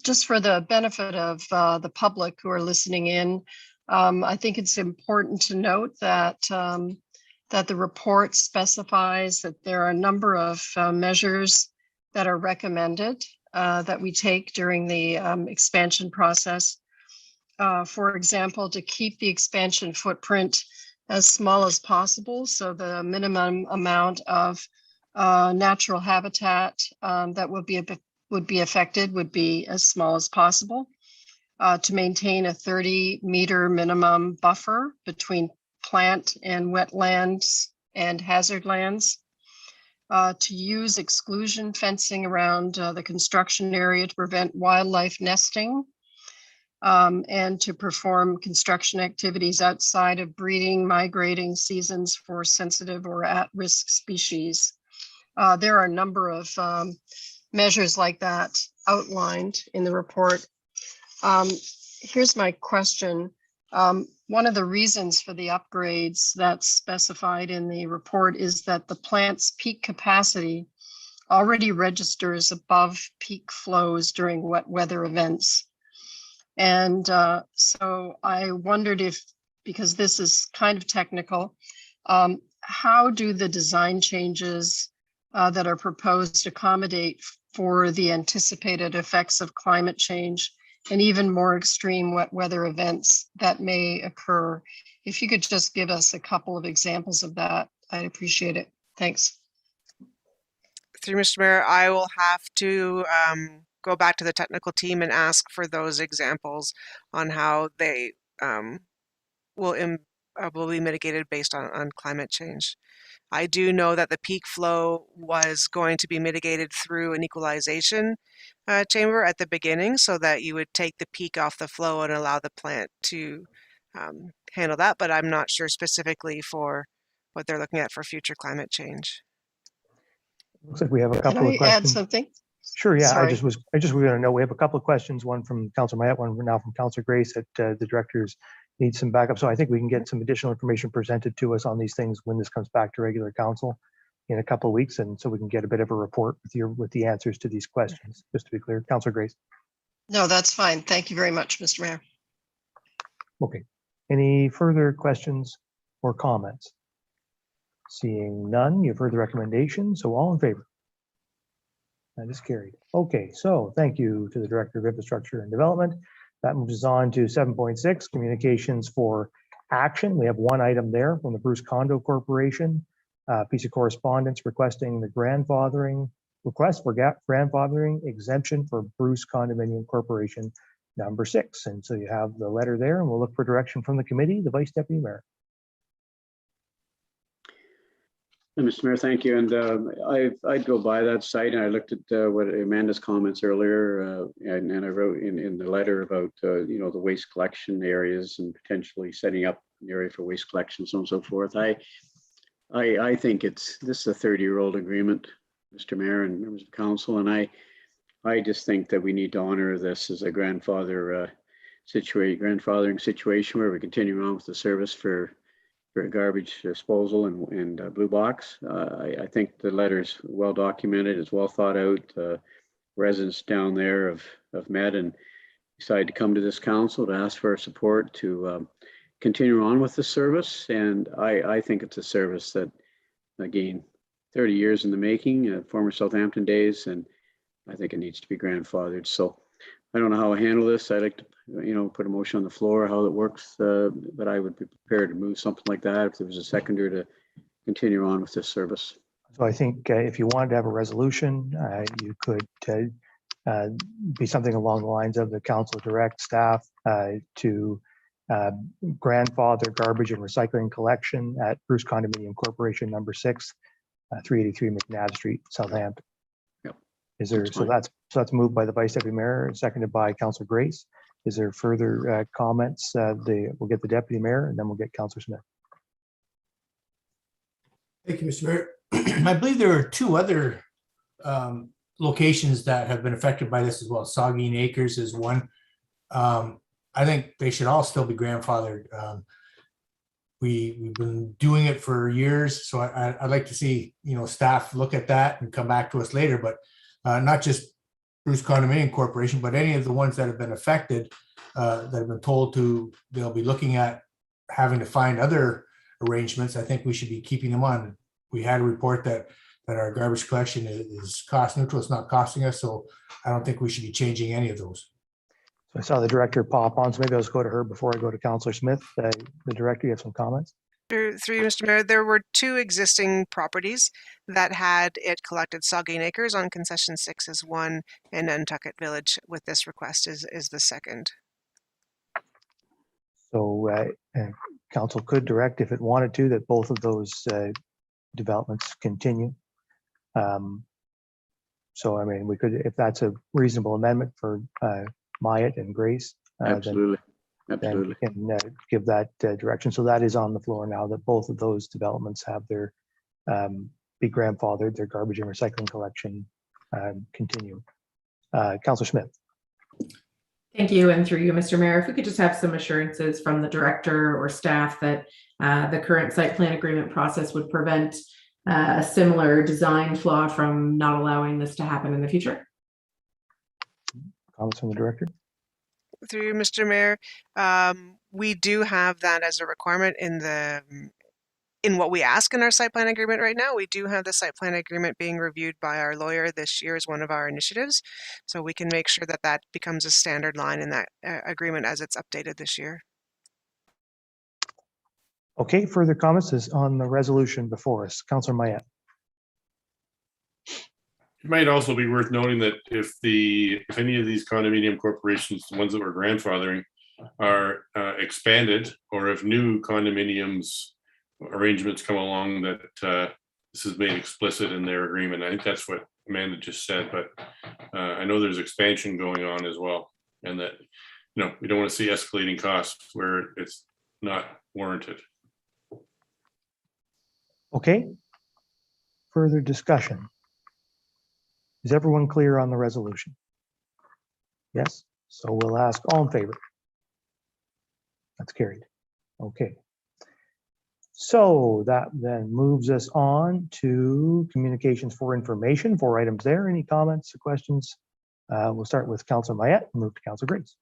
Speaker 7: Just for the benefit of the public who are listening in, I think it's important to note that that the report specifies that there are a number of measures that are recommended that we take during the expansion process. For example, to keep the expansion footprint as small as possible, so the minimum amount of natural habitat that would be affected would be as small as possible. To maintain a 30-meter minimum buffer between plant and wetlands and hazard lands. To use exclusion fencing around the construction area to prevent wildlife nesting. And to perform construction activities outside of breeding, migrating seasons for sensitive or at-risk species. There are a number of measures like that outlined in the report. Here's my question. One of the reasons for the upgrades that's specified in the report is that the plant's peak capacity already registers above peak flows during wet weather events. And so I wondered if, because this is kind of technical, how do the design changes that are proposed accommodate for the anticipated effects of climate change and even more extreme wet weather events that may occur? If you could just give us a couple of examples of that, I'd appreciate it. Thanks.
Speaker 10: Through Mr. Mayor, I will have to go back to the technical team and ask for those examples on how they will be mitigated based on climate change. I do know that the peak flow was going to be mitigated through an equalization chamber at the beginning, so that you would take the peak off the flow and allow the plant to handle that, but I'm not sure specifically for what they're looking at for future climate change.
Speaker 2: Looks like we have a
Speaker 7: Can
Speaker 2: couple
Speaker 7: I
Speaker 2: of questions.
Speaker 7: add something?
Speaker 2: Sure, yeah,
Speaker 7: Sorry.
Speaker 2: I just was going to know, we have a couple of questions, one from Councilor Mayette, one now from Councilor Grace, that the directors need some backup. So I think we can get some additional information presented to us on these things when this comes back to regular council in a couple of weeks. And so we can get a bit of a report with the answers to these questions, just to be clear. Councilor Grace.
Speaker 7: No, that's fine. Thank you very much, Mr. Mayor.
Speaker 2: Okay. Any further questions or comments? Seeing none, you've heard the recommendation. So all in favor? That is carried. Okay, so thank you to the Director of Infrastructure and Development. That moves us on to 7.6, communications for action. We have one item there from the Bruce Condo Corporation, piece of correspondence requesting the request for grandfathering exemption for Bruce Condominium Corporation number 6. And so you have the letter there, and we'll look for direction from the committee, the Vice Deputy Mayor.
Speaker 5: Mr. Mayor, thank you. And I'd go by that site, and I looked at what Amanda's comments earlier, and I wrote in the letter about you know, the waste collection areas and potentially setting up an area for waste collection, so on and so forth. I think this is a 30-year-old agreement, Mr. Mayor and members of council, and I just think that we need to honor this as a grandfathering situation where we continue on with the service for garbage disposal and blue box. I think the letter's well documented, it's well thought out. Residents down there have met and decided to come to this council to ask for our support to continue on with the service. And I think it's a service that, again, 30 years in the making, former Southampton days, and I think it needs to be grandfathered. So I don't know how I handle this. I like to, you know, put a motion on the floor, how it works, but I would be prepared to move something like that if there was a seconder to continue on with this service.
Speaker 2: So I think if you wanted to have a resolution, you could be something along the lines of the council direct staff to grandfather garbage and recycling collection at Bruce Condominium Corporation number 6, 383 McNabb Street, Southampton.
Speaker 5: Yep.
Speaker 2: Is there, so that's moved by the Vice Deputy Mayor, seconded by Councilor Grace. Is there further comments? We'll get the Deputy Mayor and then we'll get Councilor Smith.
Speaker 12: Thank you, Mr. Mayor. I believe there are 2 other locations that have been affected by this as well. Saugeen Acres is one. I think they should all still be grandfathered. We've been doing it for years, so I'd like to see, you know, staff look at that and come back to us later, but not just Bruce Condominium Corporation, but any of the ones that have been affected, that have been told they'll be looking at having to find other arrangements. I think we should be keeping them on. We had a report that our garbage collection is cost neutral. It's not costing us, so I don't think we should be changing any of those.
Speaker 2: So I saw the director pop on, so maybe I'll just go to her before I go to Councilor Smith. The director, you have some comments?
Speaker 10: Through you, Mr. Mayor, there were 2 existing properties that had it collected. Saugeen Acres on Concession 6 is one, and Nantucket Village with this request is the second.
Speaker 2: So council could direct, if it wanted to, that both of those developments continue. So I mean, we could, if that's a reasonable amendment for Myatt and Grace,
Speaker 5: Absolutely.
Speaker 2: then we can give that direction. So that is on the floor now, that both of those developments have their be grandfathered, their garbage and recycling collection continue. Councillor Smith.
Speaker 13: Thank you. And through you, Mr. Mayor, if we could just have some assurances from the director or staff that the current site plan agreement process would prevent a similar design flaw from not allowing this to happen in the future.
Speaker 2: Comments from the director?
Speaker 10: Through you, Mr. Mayor, we do have that as a requirement in what we ask in our site plan agreement right now. We do have the site plan agreement being reviewed by our lawyer this year as one of our initiatives. So we can make sure that that becomes a standard line in that agreement as it's updated this year.
Speaker 2: Okay, further comments is on the resolution before us. Councillor Mayette.
Speaker 8: It might also be worth noting that if any of these condominium corporations, the ones that we're grandfathering, are expanded, or if new condominiums arrangements come along that this is made explicit in their agreement. I think that's what Amanda just said, but I know there's expansion going on as well, and that we don't want to see escalating costs where it's not warranted.
Speaker 2: Okay. Further discussion. Is everyone clear on the resolution? Yes. So we'll ask all in favor. That's carried. Okay. So that then moves us on to communications for information. 4 items there. Any comments or questions? We'll start with Councillor Mayette and move to Councillor Grace.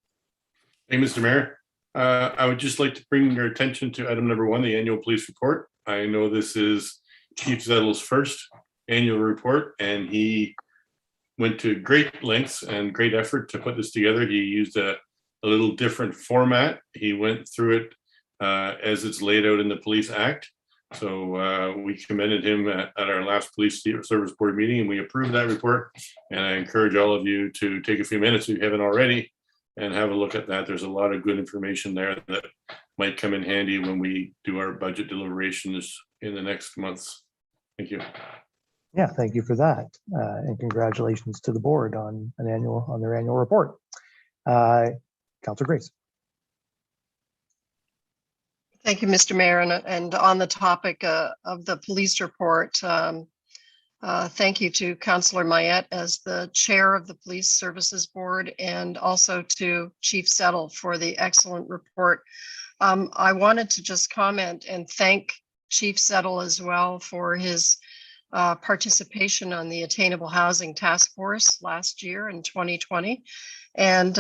Speaker 8: Hey, Mr. Mayor. I would just like to bring your attention to item number 1, the annual police report. I know this is Chief Zettle's first annual report, and he went to great lengths and great effort to put this together. He used a little different format. He went through it as it's laid out in the Police Act. So we commended him at our last Police Service Board meeting, and we approved that report. And I encourage all of you to take a few minutes if you haven't already and have a look at that. There's a lot of good information there that might come in handy when we do our budget deliberations in the next months. Thank you.
Speaker 2: Yeah, thank you for that. And congratulations to the board on their annual report. Councillor Grace.
Speaker 14: Thank you, Mr. Mayor. And on the topic of the police report, thank you to Councillor Mayette as the chair of the Police Services Board, and also to Chief Settle for the excellent report. I wanted to just comment and thank Chief Settle as well for his participation on the Attainable Housing Task Force last year in 2020, and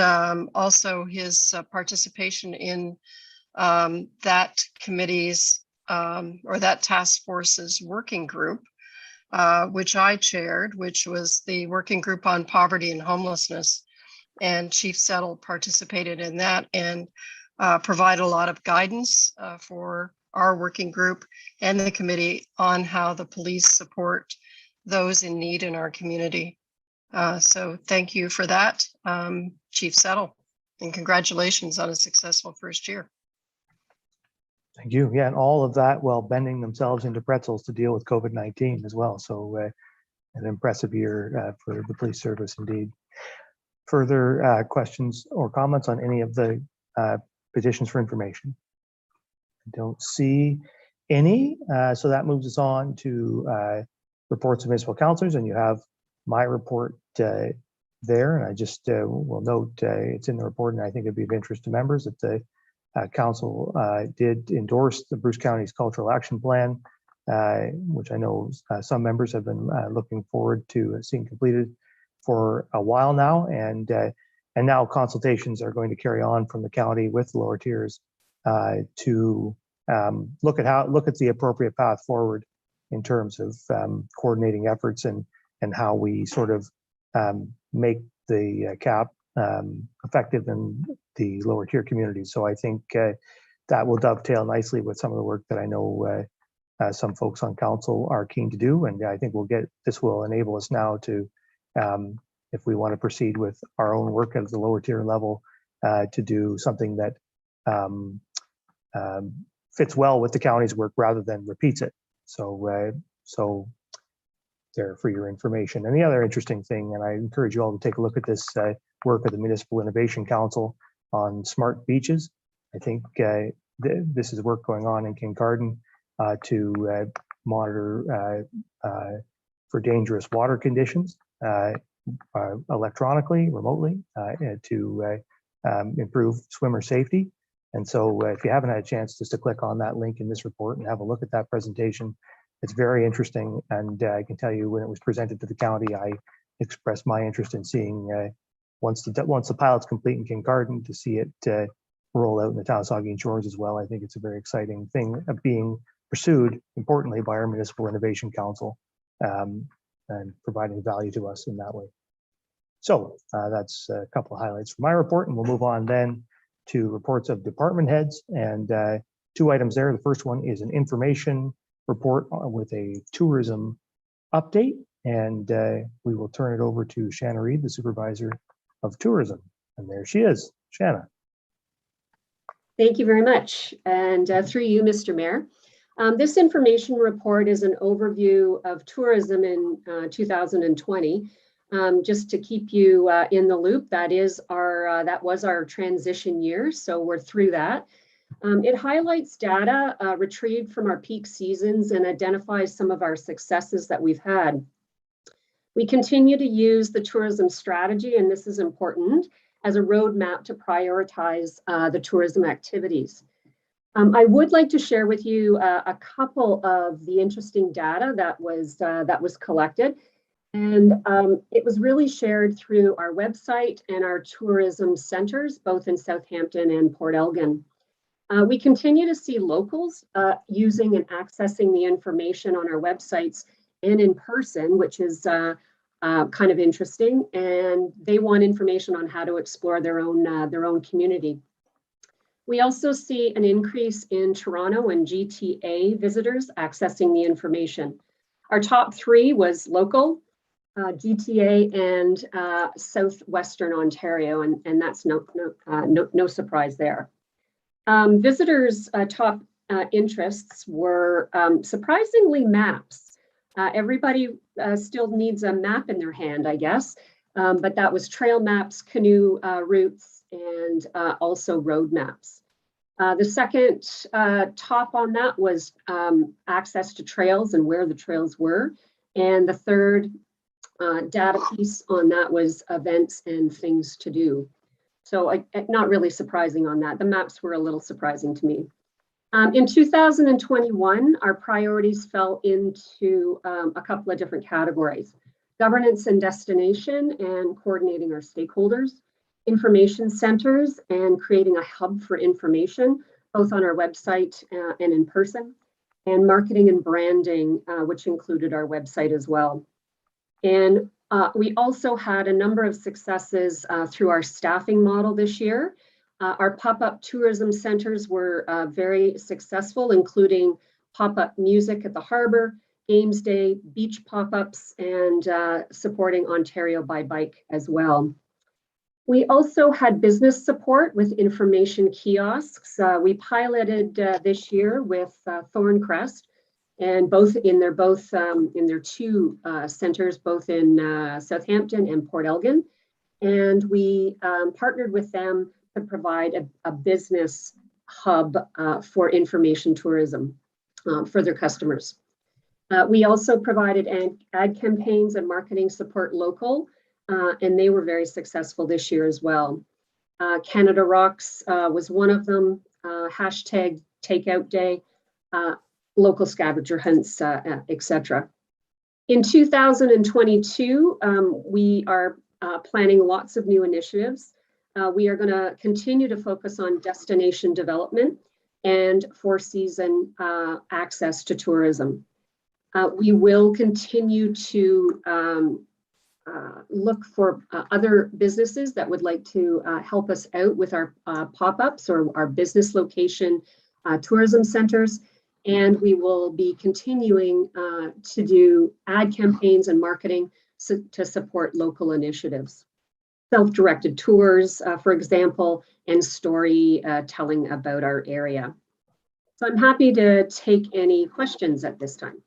Speaker 14: also his participation in that committee's or that task force's working group, which I chaired, which was the working group on poverty and homelessness. And Chief Settle participated in that and provided a lot of guidance for our working group and the committee on how the police support those in need in our community. So thank you for that, Chief Settle, and congratulations on a successful first year.
Speaker 2: Thank you. Yeah, and all of that while bending themselves into pretzels to deal with COVID-19 as well. So an impressive year for the police service indeed. Further questions or comments on any of the petitions for information? I don't see any. So that moves us on to reports of municipal councilors, and you have my report there. And I just will note it's in the report, and I think it'd be of interest to members that the council did endorse the Bruce County's Cultural Action Plan, which I know some members have been looking forward to seeing completed for a while now, and now consultations are going to carry on from the county with the lower tiers to look at the appropriate path forward in terms of coordinating efforts and how we sort of make the cap effective in the lower tier communities. So I think that will dovetail nicely with some of the work that I know some folks on council are keen to do, and I think this will enable us now to, if we want to proceed with our own work at the lower tier level, to do something that fits well with the county's work rather than repeats it. So there for your information. And the other interesting thing, and I encourage you all to take a look at this work of the Municipal Innovation Council on smart beaches. I think this is work going on in Kincardine to monitor for dangerous water conditions. electronically, remotely, to improve swimmer safety. And so if you haven't had a chance just to click on that link in this report and have a look at that presentation, it's very interesting. And I can tell you when it was presented to the county, I expressed my interest in seeing once the pilot's complete in Kincardine, to see it roll out in the town of Saugeen Shores as well. I think it's a very exciting thing being pursued, importantly, by our Municipal Innovation Council, and providing value to us in that way. So that's a couple of highlights from my report, and we'll move on then to reports of department heads, and 2 items there. The first one is an information report with a tourism update, and we will turn it over to Shanna Reed, the supervisor of tourism. And there she is, Shanna.
Speaker 15: Thank you very much. And through you, Mr. Mayor. This information report is an overview of tourism in 2020. Just to keep you in the loop, that was our transition year, so we're through that. It highlights data retrieved from our peak seasons and identifies some of our successes that we've had. We continue to use the tourism strategy, and this is important, as a roadmap to prioritize the tourism activities. I would like to share with you a couple of the interesting data that was collected. And it was really shared through our website and our tourism centers, both in Southampton and Port Elgin. We continue to see locals using and accessing the information on our websites and in person, which is kind of interesting. And they want information on how to explore their own community. We also see an increase in Toronto and GTA visitors accessing the information. Our top 3 was local, GTA, and Southwestern Ontario, and that's no surprise there. Visitors' top interests were surprisingly maps. Everybody still needs a map in their hand, I guess, but that was trail maps, canoe routes, and also road maps. The second top on that was access to trails and where the trails were. And the third data piece on that was events and things to do. So not really surprising on that. The maps were a little surprising to me. In 2021, our priorities fell into a couple of different categories: governance and destination and coordinating our stakeholders, information centers and creating a hub for information, both on our website and in person, and marketing and branding, which included our website as well. And we also had a number of successes through our staffing model this year. Our pop-up tourism centers were very successful, including pop-up music at the harbor, games day, beach pop-ups, and supporting Ontario by Bike as well. We also had business support with information kiosks. We piloted this year with Thorncrest, and in their 2 centers, both in Southampton and Port Elgin. And we partnered with them to provide a business hub for information tourism for their customers. We also provided ad campaigns and marketing support local, and they were very successful this year as well. Canada Rocks was one of them, hashtag takeout day, local scavenger hunts, etc. In 2022, we are planning lots of new initiatives. We are going to continue to focus on destination development and 4-season access to tourism. We will continue to look for other businesses that would like to help us out with our pop-ups or our business location tourism centers. And we will be continuing to do ad campaigns and marketing to support local initiatives. Self-directed tours, for example, and storytelling about our area. So I'm happy to take any questions at this time.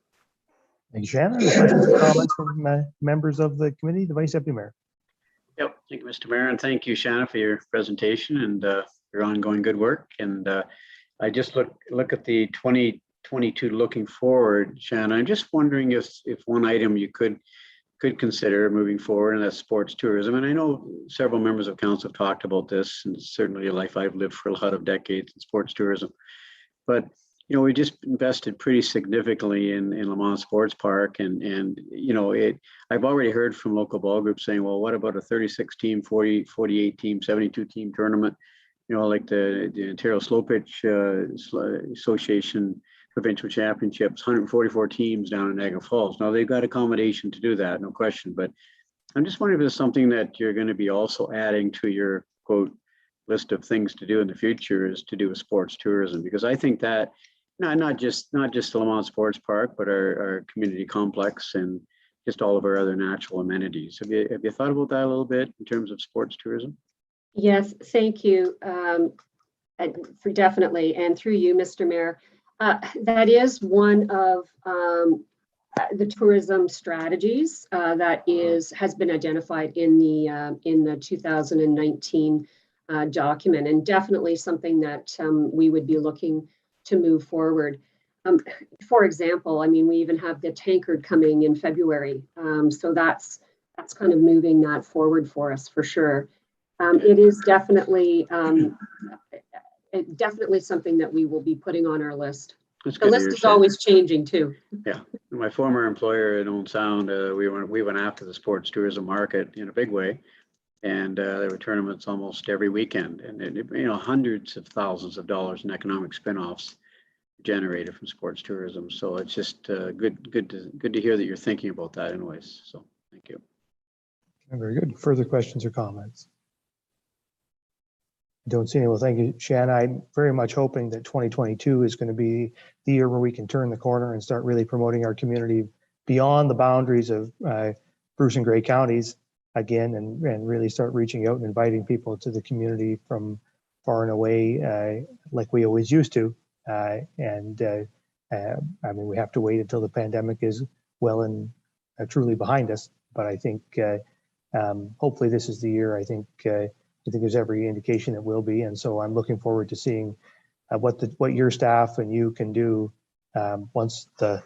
Speaker 2: Thank you, Shannon. Any questions or comments from members of the committee? The Vice Deputy Mayor.
Speaker 5: Yep, thank you, Mr. Mayor, and thank you, Shanna, for your presentation and your ongoing good work. And I just look at the 2022 looking forward, Shanna. I'm just wondering if one item you could could consider moving forward, and that's sports tourism. And I know several members of council have talked about this, and certainly a life I've lived for a lot of decades in sports tourism. But we just invested pretty significantly in Lamont Sports Park, and I've already heard from local ball groups saying, well, what about a 36 team, 48 team, 72 team tournament? Like the Ontario Slow Pitch Association provincial championships, 144 teams down in Niagara Falls. Now they've got accommodation to do that, no question. But I'm just wondering if there's something that you're going to be also adding to your quote list of things to do in the future is to do with sports tourism, because I think that not just the Lamont Sports Park, but our community complex and just all of our other natural amenities. Have you thought about that a little bit in terms of sports tourism?
Speaker 15: Yes, thank you for definitely, and through you, Mr. Mayor. That is one of the tourism strategies that has been identified in the 2019 document, and definitely something that we would be looking to move forward. For example, I mean, we even have the tankard coming in February, so that's kind of moving that forward for us for sure. It is definitely something that we will be putting on our list. The list is always changing too.
Speaker 5: Yeah, my former employer at Old Sound, we went after the sports tourism market in a big way, and there were tournaments almost every weekend, and hundreds of thousands of dollars in economic spin-offs generated from sports tourism. So it's just good to hear that you're thinking about that anyways. So thank you.
Speaker 2: Very good. Further questions or comments? Don't see any. Well, thank you, Shanna. I'm very much hoping that 2022 is going to be the year where we can turn the corner and start really promoting our community beyond the boundaries of Bruce and Grey counties again, and really start reaching out and inviting people to the community from far and away, like we always used to. I mean, we have to wait until the pandemic is well and truly behind us. But I think hopefully this is the year. I think there's every indication it will be, and so I'm looking forward to seeing what your staff and you can do once the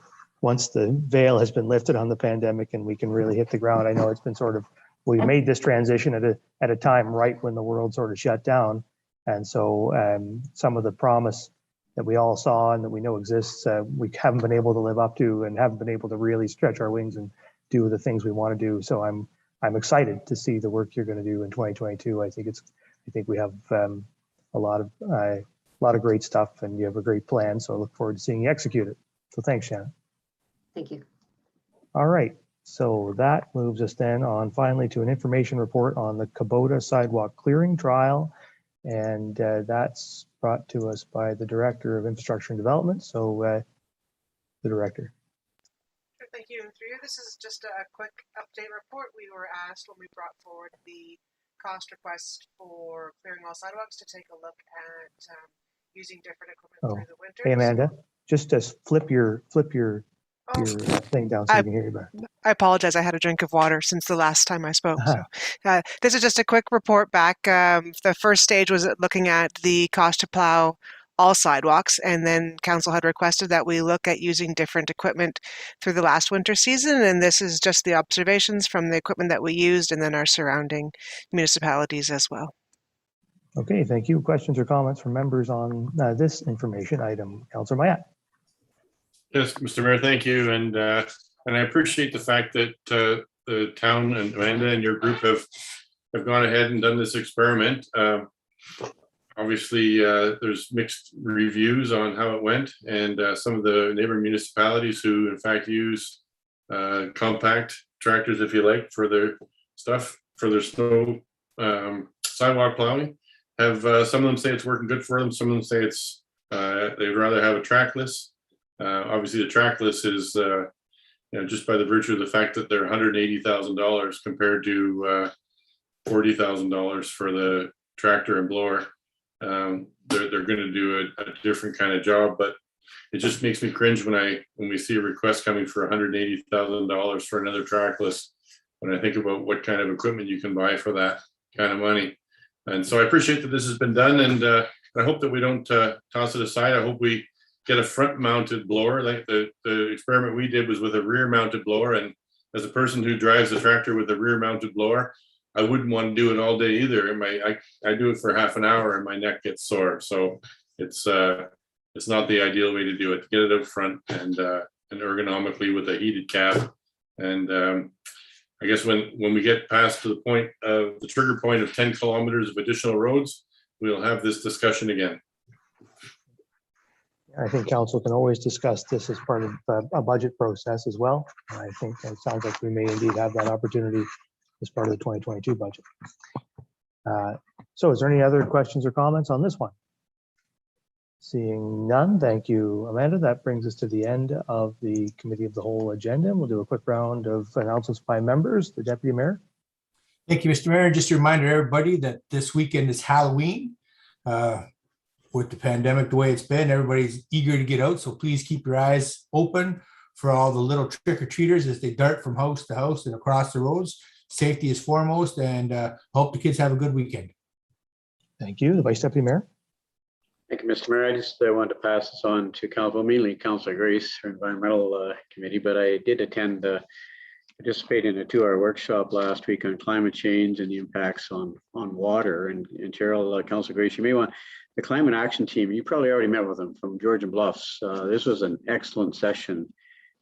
Speaker 2: veil has been lifted on the pandemic and we can really hit the ground. I know it's been sort of, we made this transition at a time right when the world sort of shut down, and so some of the promise that we all saw and that we know exists, we haven't been able to live up to and haven't been able to really stretch our wings and do the things we want to do. So I'm excited to see the work you're going to do in 2022. I think we have a lot of great stuff, and you have a great plan. So I look forward to seeing you execute it. So thanks, Shannon.
Speaker 15: Thank you.
Speaker 2: All right. So that moves us then on finally to an information report on the Kubota sidewalk clearing trial. And that's brought to us by the Director of Infrastructure and Development. So the Director.
Speaker 10: Thank you. And through you, this is just a quick update report. We were asked when we brought forward the cost request for clearing all sidewalks to take a look at using different equipment through the winter.
Speaker 2: Hey, Amanda, just flip your thing down so you can hear you better.
Speaker 10: I apologize. I had a drink of water since the last time I spoke. So, this is just a quick report back. The first stage was looking at the cost to plow all sidewalks, and then council had requested that we look at using different equipment through the last winter season, and this is just the observations from the equipment that we used and then our surrounding municipalities as well.
Speaker 2: Okay, thank you. Questions or comments from members on this information item? Councillor Mayat.
Speaker 8: Yes, Mr. Mayor, thank you, and I appreciate the fact that the town and Amanda and your group have gone ahead and done this experiment. Obviously, there's mixed reviews on how it went, and some of the neighboring municipalities who, in fact, use compact tractors, if you like, for their stuff, for their snow sidewalk plowing, have some of them say it's working good for them. Some of them say it's they'd rather have a trackless. Obviously, the trackless is just by the virtue of the fact that they're $180,000 compared to $40,000 for the tractor and blower. They're going to do a different kind of job, but it just makes me cringe when we see a request coming for $180,000 for another trackless, when I think about what kind of equipment you can buy for that kind of money. And so I appreciate that this has been done, and I hope that we don't toss it aside. I hope we get a front mounted blower. Like the experiment we did was with a rear mounted blower, and as a person who drives a tractor with a rear mounted blower, I wouldn't want to do it all day either. And I do it for half an hour and my neck gets sore. So it's not the ideal way to do it. Get it out front and ergonomically with a heated cab. And I guess when we get past to the point of the trigger point of 10 kilometers of additional roads, we'll have this discussion again.
Speaker 2: I think council can always discuss this as part of a budget process as well. I think it sounds like we may indeed have that opportunity as part of the 2022 budget. So is there any other questions or comments on this one? Seeing none, thank you, Amanda. That brings us to the end of the Committee of the Whole agenda. We'll do a quick round of announcements by members. The Deputy Mayor.
Speaker 12: Thank you, Mr. Mayor. Just a reminder to everybody that this weekend is Halloween. With the pandemic the way it's been, everybody's eager to get out. So please keep your eyes open for all the little trick-or-treaters as they dart from house to house and across the roads. Safety is foremost, and hope the kids have a good weekend.
Speaker 2: Thank you. The Vice Deputy Mayor.
Speaker 5: Thank you, Mr. Mayor. I just wanted to pass this on to Council, mainly Councilor Grace, her Environmental Committee, but I did participate in a 2-hour workshop last week on climate change and the impacts on water. And Cheryl, Councilor Grace, you may want the Climate Action Team. You probably already met with them from Georgian Bluffs. This was an excellent session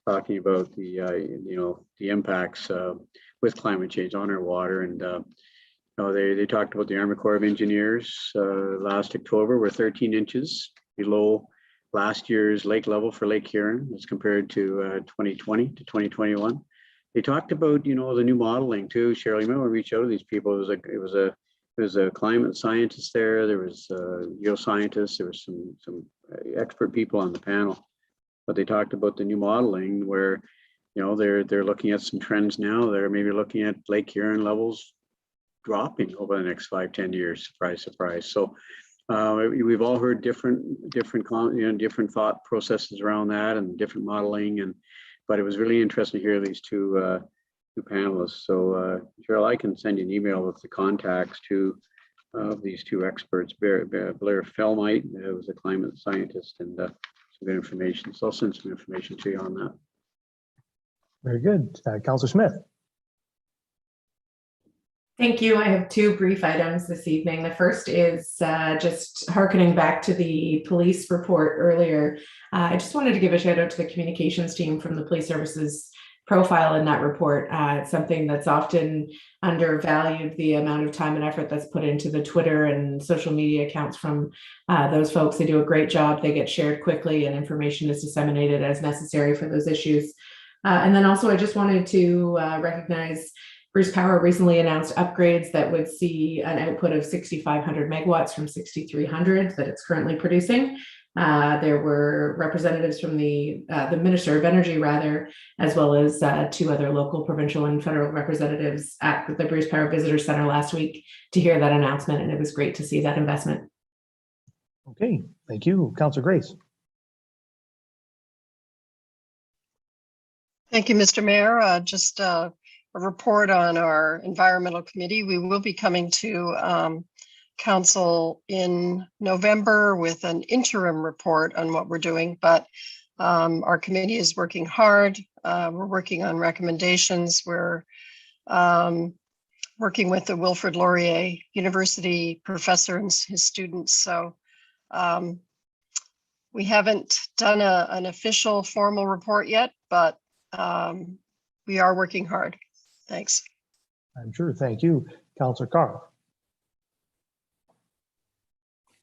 Speaker 5: talking about the impacts with climate change on our water. And they talked about the Army Corps of Engineers last October were 13 inches below last year's lake level for Lake Huron as compared to 2020 to 2021. They talked about the new modeling too. Cheryl, you might want to reach out to these people. There was a climate scientist there. There was geoscientists. There was some expert people on the panel. But they talked about the new modeling where they're looking at some trends now. They're maybe looking at Lake Huron levels dropping over the next 5-10 years. Surprise, surprise. So we've all heard different thought processes around that and different modeling, but it was really interesting to hear these two panelists. So Cheryl, I can send you an email with the contacts to these two experts. Blair Fellmite, who was a climate scientist, and some good information. So I'll send some information to you on that.
Speaker 2: Very good. Councilor Smith.
Speaker 13: Thank you. I have 2 brief items this evening. The first is just hearkening back to the police report earlier. I just wanted to give a shout out to the communications team from the police services profile in that report. It's something that's often undervalued, the amount of time and effort that's put into the Twitter and social media accounts from those folks. They do a great job. They get shared quickly and information is disseminated as necessary for those issues. And then also I just wanted to recognize Bruce Power recently announced upgrades that would see an output of 6,500 megawatts from 6,300 that it's currently producing. There were representatives from the Minister of Energy, as well as 2 other local, provincial, and federal representatives at the Bruce Power Visitor Center last week to hear that announcement, and it was great to see that investment.
Speaker 2: Okay, thank you. Councilor Grace.
Speaker 14: Thank you, Mr. Mayor. Just a report on our environmental committee. We will be coming to council in November with an interim report on what we're doing, but our committee is working hard. We're working on recommendations. We're working with the Wilfrid Laurier University professor and his students. So we haven't done an official formal report yet, but we are working hard. Thanks.
Speaker 2: I'm sure. Thank you. Councilor Carr.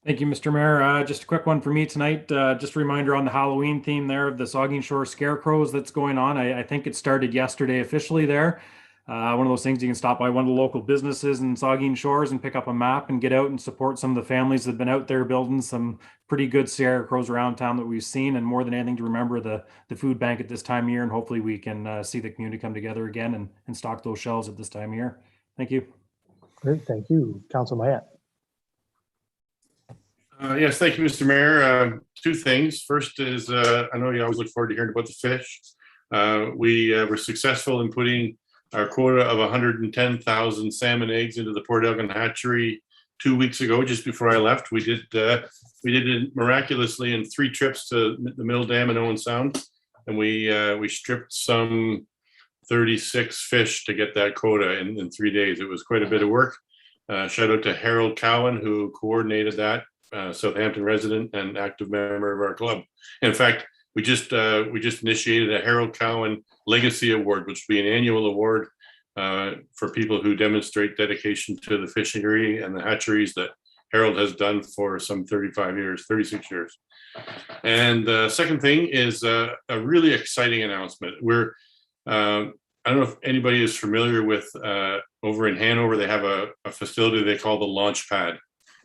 Speaker 9: Thank you, Mr. Mayor. Just a quick one for me tonight. Just a reminder on the Halloween theme there of the Saugeen Shore Scarecrows that's going on. I think it started yesterday officially there. One of those things you can stop by one of the local businesses in Saugeen Shores and pick up a map and get out and support some of the families that have been out there building some pretty good scarecrows around town that we've seen, and more than anything to remember the food bank at this time of year, and hopefully we can see the community come together again and stock those shelves at this time of year. Thank you.
Speaker 2: Great, thank you. Councilor Mayette.
Speaker 8: Yes, thank you, Mr. Mayor. 2 things. First is, I know you always look forward to hearing about the fish. We were successful in putting our quota of 110,000 salmon eggs into the Port Elgin hatchery 2 weeks ago, just before I left. We did it miraculously in 3 trips to the Middle Dam in Owen Sound, and we stripped some 36 fish to get that quota in 3 days. It was quite a bit of work. Shout out to Harold Cowan, who coordinated that, Southampton resident and active member of our club. In fact, we just initiated a Harold Cowan Legacy Award, which will be an annual award for people who demonstrate dedication to the fishery and the hatcheries that Harold has done for some 36 years. And the second thing is a really exciting announcement. I don't know if anybody is familiar with over in Hanover, they have a facility they call the Launch Pad.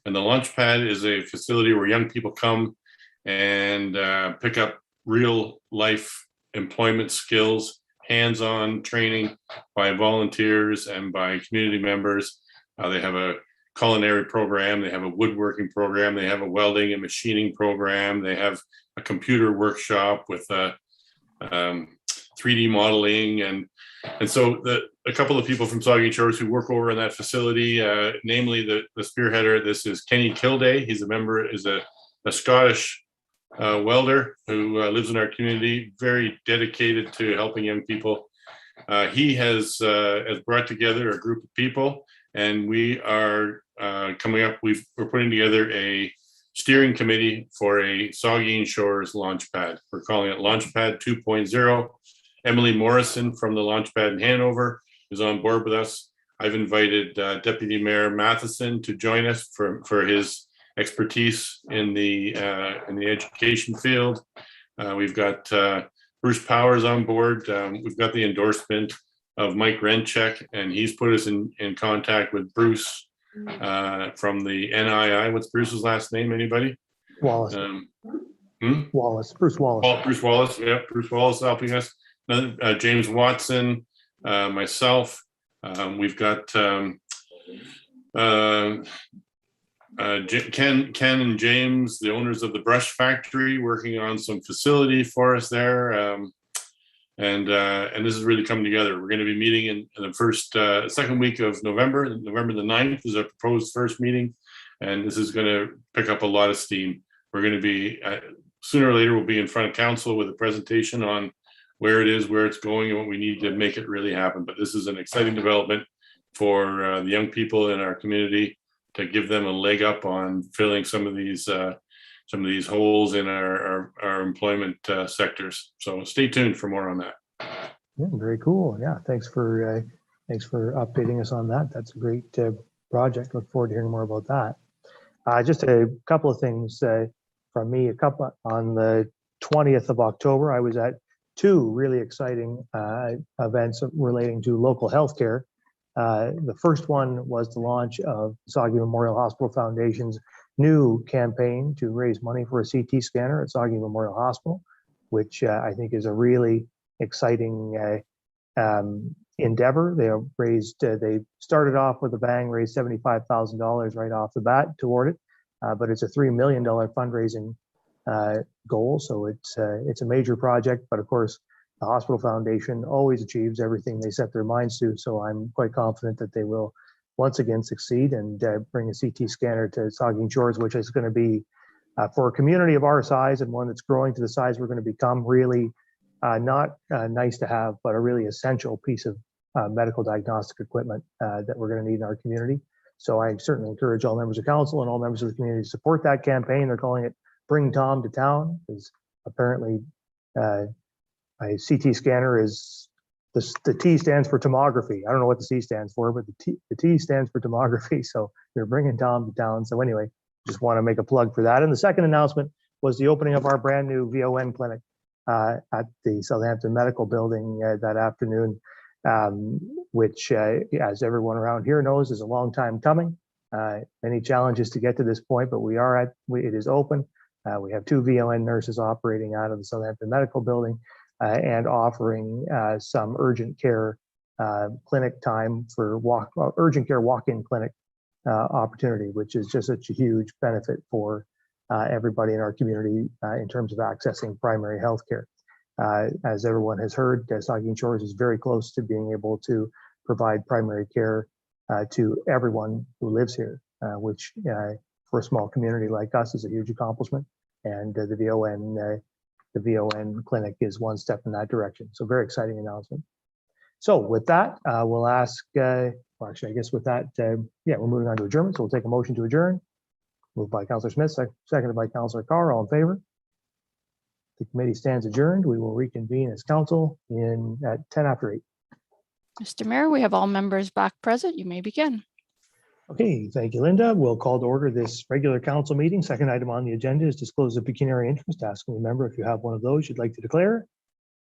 Speaker 8: And the Launch Pad is a facility where young people come and pick up real life employment skills, hands-on training by volunteers and by community members. They have a culinary program, they have a woodworking program, they have a welding and machining program, they have a computer workshop with 3D modeling, and so a couple of people from Saugeen Shores who work over in that facility, namely the spearheader. This is Kenny Kilday. He's a Scottish welder who lives in our community, very dedicated to helping young people. He has brought together a group of people, and we are coming up. We're putting together a steering committee for a Saugeen Shores Launchpad. We're calling it Launchpad 2.0. Emily Morrison from the Launchpad in Hanover is on board with us. I've invited Deputy Mayor Matheson to join us for his expertise in the education field. We've got Bruce Powers on board. We've got the endorsement of Mike Renchek, and he's put us in contact with Bruce from the NII. What's Bruce's last name? Anybody?
Speaker 2: Wallace. Wallace. Bruce Wallace.
Speaker 8: Oh, Bruce Wallace. Yeah, Bruce Wallace helping us. James Watson, myself. We've got Ken and James, the owners of the Brush Factory, working on some facility for us there. And this is really coming together. We're going to be meeting in the second week of November. November the 9th is our proposed first meeting. And this is going to pick up a lot of steam. We're going to be, sooner or later, we'll be in front of council with a presentation on where it is, where it's going, and what we need to make it really happen. But this is an exciting development for the young people in our community to give them a leg up on filling some of these holes in our employment sectors. So stay tuned for more on that.
Speaker 2: Yeah, very cool. Yeah, thanks for updating us on that. That's a great project. Look forward to hearing more about that. Just a couple of things from me. On the 20th of October, I was at two really exciting events relating to local healthcare. The first one was the launch of Saugeen Memorial Hospital Foundation's new campaign to raise money for a CT scanner at Saugeen Memorial Hospital, which I think is a really exciting endeavor. They started off with a bang, raised $75,000 right off the bat toward it, but it's a $3 million fundraising goal. So it's a major project, but of course, the hospital foundation always achieves everything they set their minds to. So I'm quite confident that they will once again succeed and bring a CT scanner to Saugeen Shores, which is going to be for a community of our size and one that's growing to the size we're going to become, really not nice to have, but a really essential piece of medical diagnostic equipment that we're going to need in our community. So I certainly encourage all members of council and all members of the community to support that campaign. They're calling it Bring Tom to Town, because apparently a CT scanner is, the T stands for tomography. I don't know what the C stands for, but the T stands for tomography. So you're bringing Tom to town. So anyway, just want to make a plug for that. And the second announcement was the opening of our brand new VON clinic at the Southampton Medical Building that afternoon, which, as everyone around here knows, is a long time coming. Many challenges to get to this point, but it is open. We have 2 VON nurses operating out of the Southampton Medical Building and offering some urgent care clinic time for urgent care walk-in clinic opportunity, which is just such a huge benefit for everybody in our community in terms of accessing primary health care. As everyone has heard, Saugeen Shores is very close to being able to provide primary care to everyone who lives here, which for a small community like us is a huge accomplishment. And the VON clinic is one step in that direction. So very exciting announcement. So with that, we'll ask, well, actually, I guess with that, yeah, we're moving on to adjournment. So we'll take a motion to adjourn. Moved by Councillor Smith, seconded by Councillor Carr. All in favor? The committee stands adjourned. We will reconvene as council at 10 after 8.
Speaker 1: Mr. Mayor, we have all members back present. You may begin.
Speaker 2: Okay, thank you, Linda. We'll call to order this regular council meeting. Second item on the agenda is disclose of pecuniary interest. Asking the member if you have one of those you'd like to declare.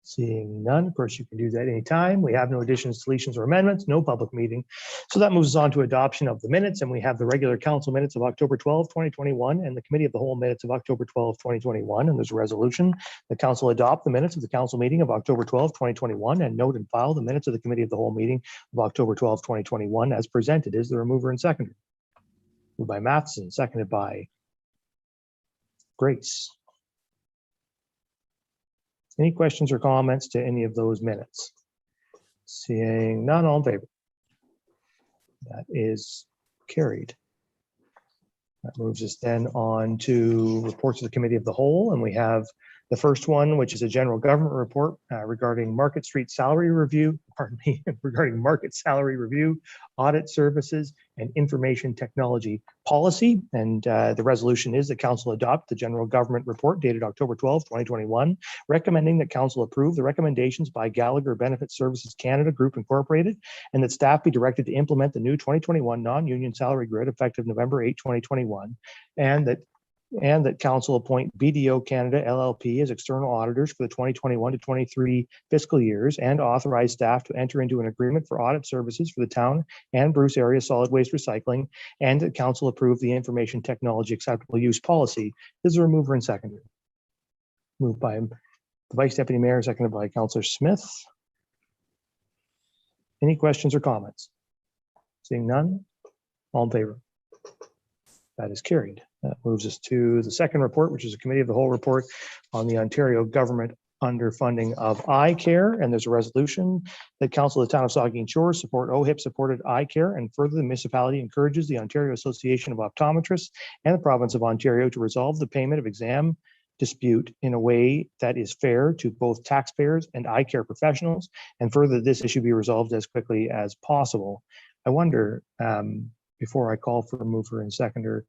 Speaker 2: Seeing none, of course, you can do that anytime. We have no additions, deletions, or amendments, no public meeting. So that moves us on to adoption of the minutes, and we have the regular council minutes of October 12, 2021, and the committee of the whole minutes of October 12, 2021. And there's a resolution. The council adopt the minutes of the council meeting of October 12, 2021, and note and file the minutes of the committee of the whole meeting of October 12, 2021 as presented. Is there a mover and seconder? Moved by Matheson, seconded by Grace. Any questions or comments to any of those minutes? Seeing none, all in favor? That is carried. That moves us then on to reports of the committee of the whole, and we have the first one, which is a general government report regarding Market Street salary review, regarding market salary review, audit services, and information technology policy. And the resolution is that council adopt the general government report dated October 12, 2021, recommending that council approve the recommendations by Gallagher Benefit Services Canada Group Incorporated, and that staff be directed to implement the new 2021 non-union salary grid effective November 8, 2021, and that council appoint BDO Canada LLP as external auditors for the 2021 to 23 fiscal years, and authorize staff to enter into an agreement for audit services for the town and Bruce area solid waste recycling, and that council approve the information technology acceptable use policy. Is there a mover and seconder? Moved by the Vice Deputy Mayor, seconded by Councillor Smith. Any questions or comments? Seeing none, all in favor? That is carried. That moves us to the second report, which is a committee of the whole report on the Ontario government underfunding of eye care. And there's a resolution that council of the town of Saugeen Shores support OHIP supported eye care, and further the municipality encourages the Ontario Association of Optometrists and the province of Ontario to resolve the payment of exam dispute in a way that is fair to both taxpayers and eye care professionals, and further this issue be resolved as quickly as possible. I wonder, before I call for a mover and seconder,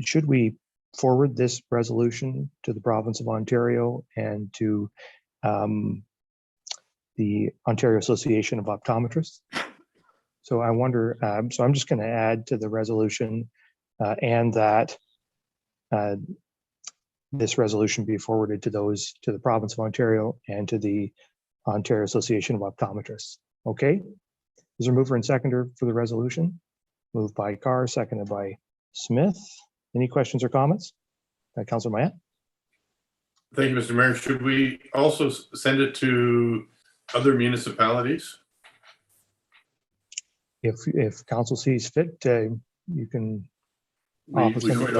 Speaker 2: should we forward this resolution to the province of Ontario and to the Ontario Association of Optometrists? So I wonder, so I'm just going to add to the resolution and that this resolution be forwarded to the province of Ontario and to the Ontario Association of Optometrists. Okay, is there a mover and seconder for the resolution? Moved by Carr, seconded by Smith. Any questions or comments? Councillor Mayette.
Speaker 8: Thank you, Mr. Mayor. Should we also send it to other municipalities?
Speaker 2: If council sees fit, you can.
Speaker 8: We quite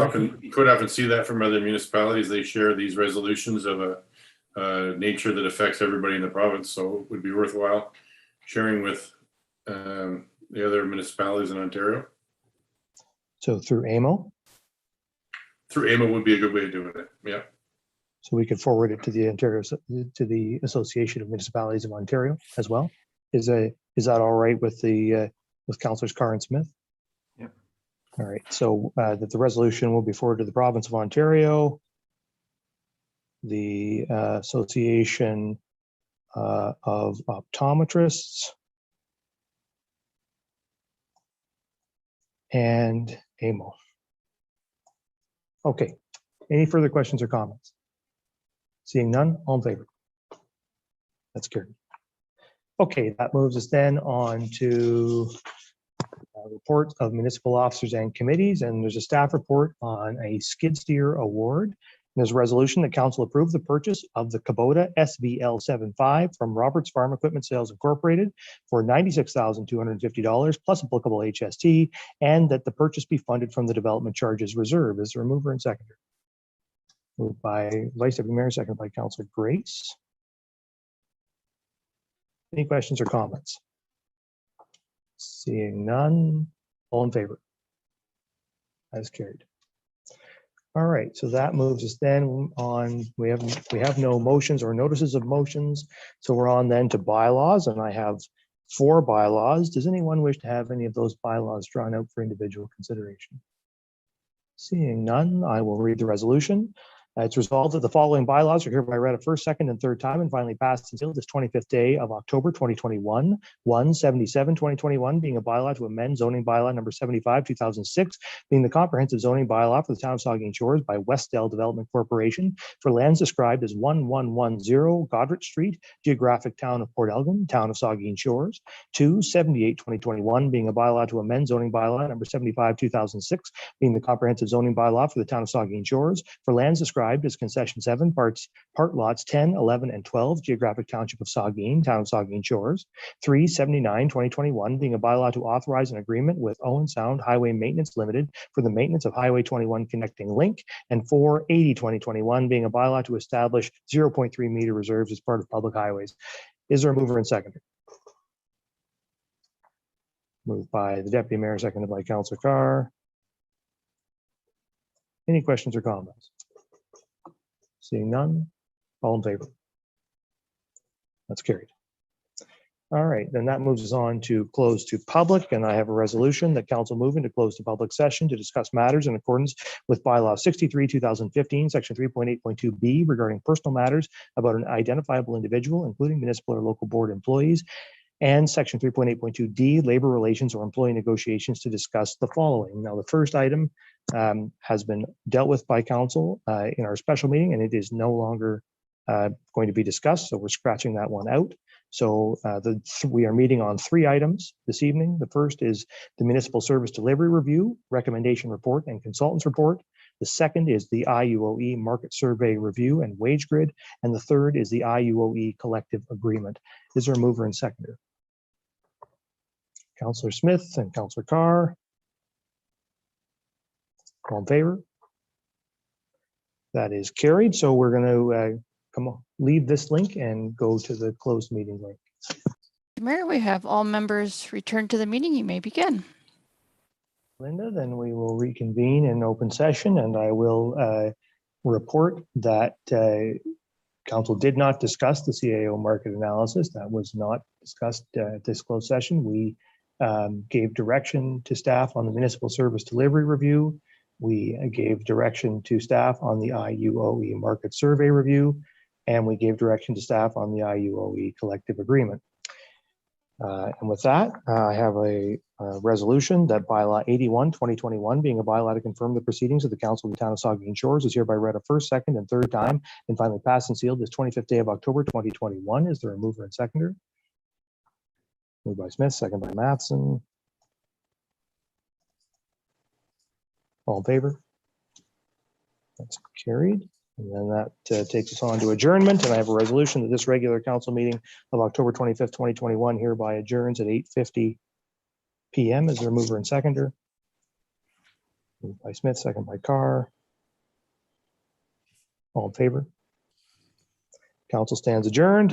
Speaker 8: often see that from other municipalities. They share these resolutions of a nature that affects everybody in the province. So it would be worthwhile sharing with the other municipalities in Ontario.
Speaker 2: So through AMO?
Speaker 8: Through AMO would be a good way of doing it. Yeah.
Speaker 2: So we could forward it to the Ontario, to the Association of Municipalities of Ontario as well. Is that all right with the with Councillors Carr and Smith?
Speaker 9: Yeah.
Speaker 2: All right. So that the resolution will be forwarded to the province of Ontario, the Association of Optometrists, and AMO. Okay, any further questions or comments? Seeing none, all in favor? That's carried. Okay, that moves us then on to reports of municipal officers and committees, and there's a staff report on a skid steer award. There's a resolution that council approved the purchase of the Kubota SVL75 from Roberts Farm Equipment Sales Incorporated for $96,250 plus applicable HST, and that the purchase be funded from the development charges reserve. Is there a mover and seconder? Moved by Vice Deputy Mayor, seconded by Councillor Grace. Any questions or comments? Seeing none, all in favor? That is carried. All right, so that moves us then on, we have no motions or notices of motions. So we're on then to bylaws, and I have 4 bylaws. Does anyone wish to have any of those bylaws drawn out for individual consideration? Seeing none, I will read the resolution. It's resolved that the following bylaws are hereby read a first, second, and third time and finally passed and sealed this 25th day of October 2021. 1/77/2021 being a bylaw to amend zoning bylaw number 75, 2006, being the comprehensive zoning bylaw for the town of Saugeen Shores by Westdale Development Corporation for lands described as 1110 Godrich Street, geographic town of Port Elgin, town of Saugeen Shores. 2/78/2021 being a bylaw to amend zoning bylaw number 75, 2006, being the comprehensive zoning bylaw for the town of Saugeen Shores for lands described as concession 7 part lots 10, 11, and 12, geographic township of Saugeen, town of Saugeen Shores. 3/79/2021 being a bylaw to authorize an agreement with Owen Sound Highway Maintenance Limited for the maintenance of Highway 21 connecting link. And 4/80/2021 being a bylaw to establish 0.3 meter reserves as part of public highways. Is there a mover and seconder? Moved by the deputy mayor, seconded by Councillor Carr. Any questions or comments? Seeing none, all in favor? That's carried. All right, then that moves us on to close to public, and I have a resolution that council moving to close to public session to discuss matters in accordance with bylaw 63, 2015, section 3.8.2B regarding personal matters about an identifiable individual, including municipal or local board employees, and section 3.8.2D, labor relations or employee negotiations, to discuss the following. Now, the first item has been dealt with by council in our special meeting, and it is no longer going to be discussed, so we're scratching that one out. So we are meeting on 3 items this evening. The first is the municipal service delivery review, recommendation report, and consultants report. The second is the IUOE market survey review and wage grid. And the third is the IUOE collective agreement. Is there a mover and seconder? Councillor Smith and Councillor Carr. All in favor? That is carried. So we're going to leave this link and go to the closed meeting link.
Speaker 1: Mayor, we have all members returned to the meeting. You may begin.
Speaker 2: Linda, then we will reconvene in open session, and I will report that council did not discuss the CAO market analysis. That was not discussed at this closed session. We gave direction to staff on the municipal service delivery review. We gave direction to staff on the IUOE market survey review, and we gave direction to staff on the IUOE collective agreement. And with that, I have a resolution that bylaw 81/2021, being a bylaw to confirm the proceedings of the council of the town of Saugeen Shores, is hereby read a first, second, and third time and finally passed and sealed this 25th day of October 2021. Is there a mover and seconder? Moved by Smith, second by Matheson. All in favor? That's carried. And then that takes us on to adjournment. And I have a resolution that this regular council meeting of October 25th, 2021 hereby adjourns at 8:50 p.m. Is there a mover and seconder? Moved by Smith, second by Carr. All in favor? Council stands adjourned.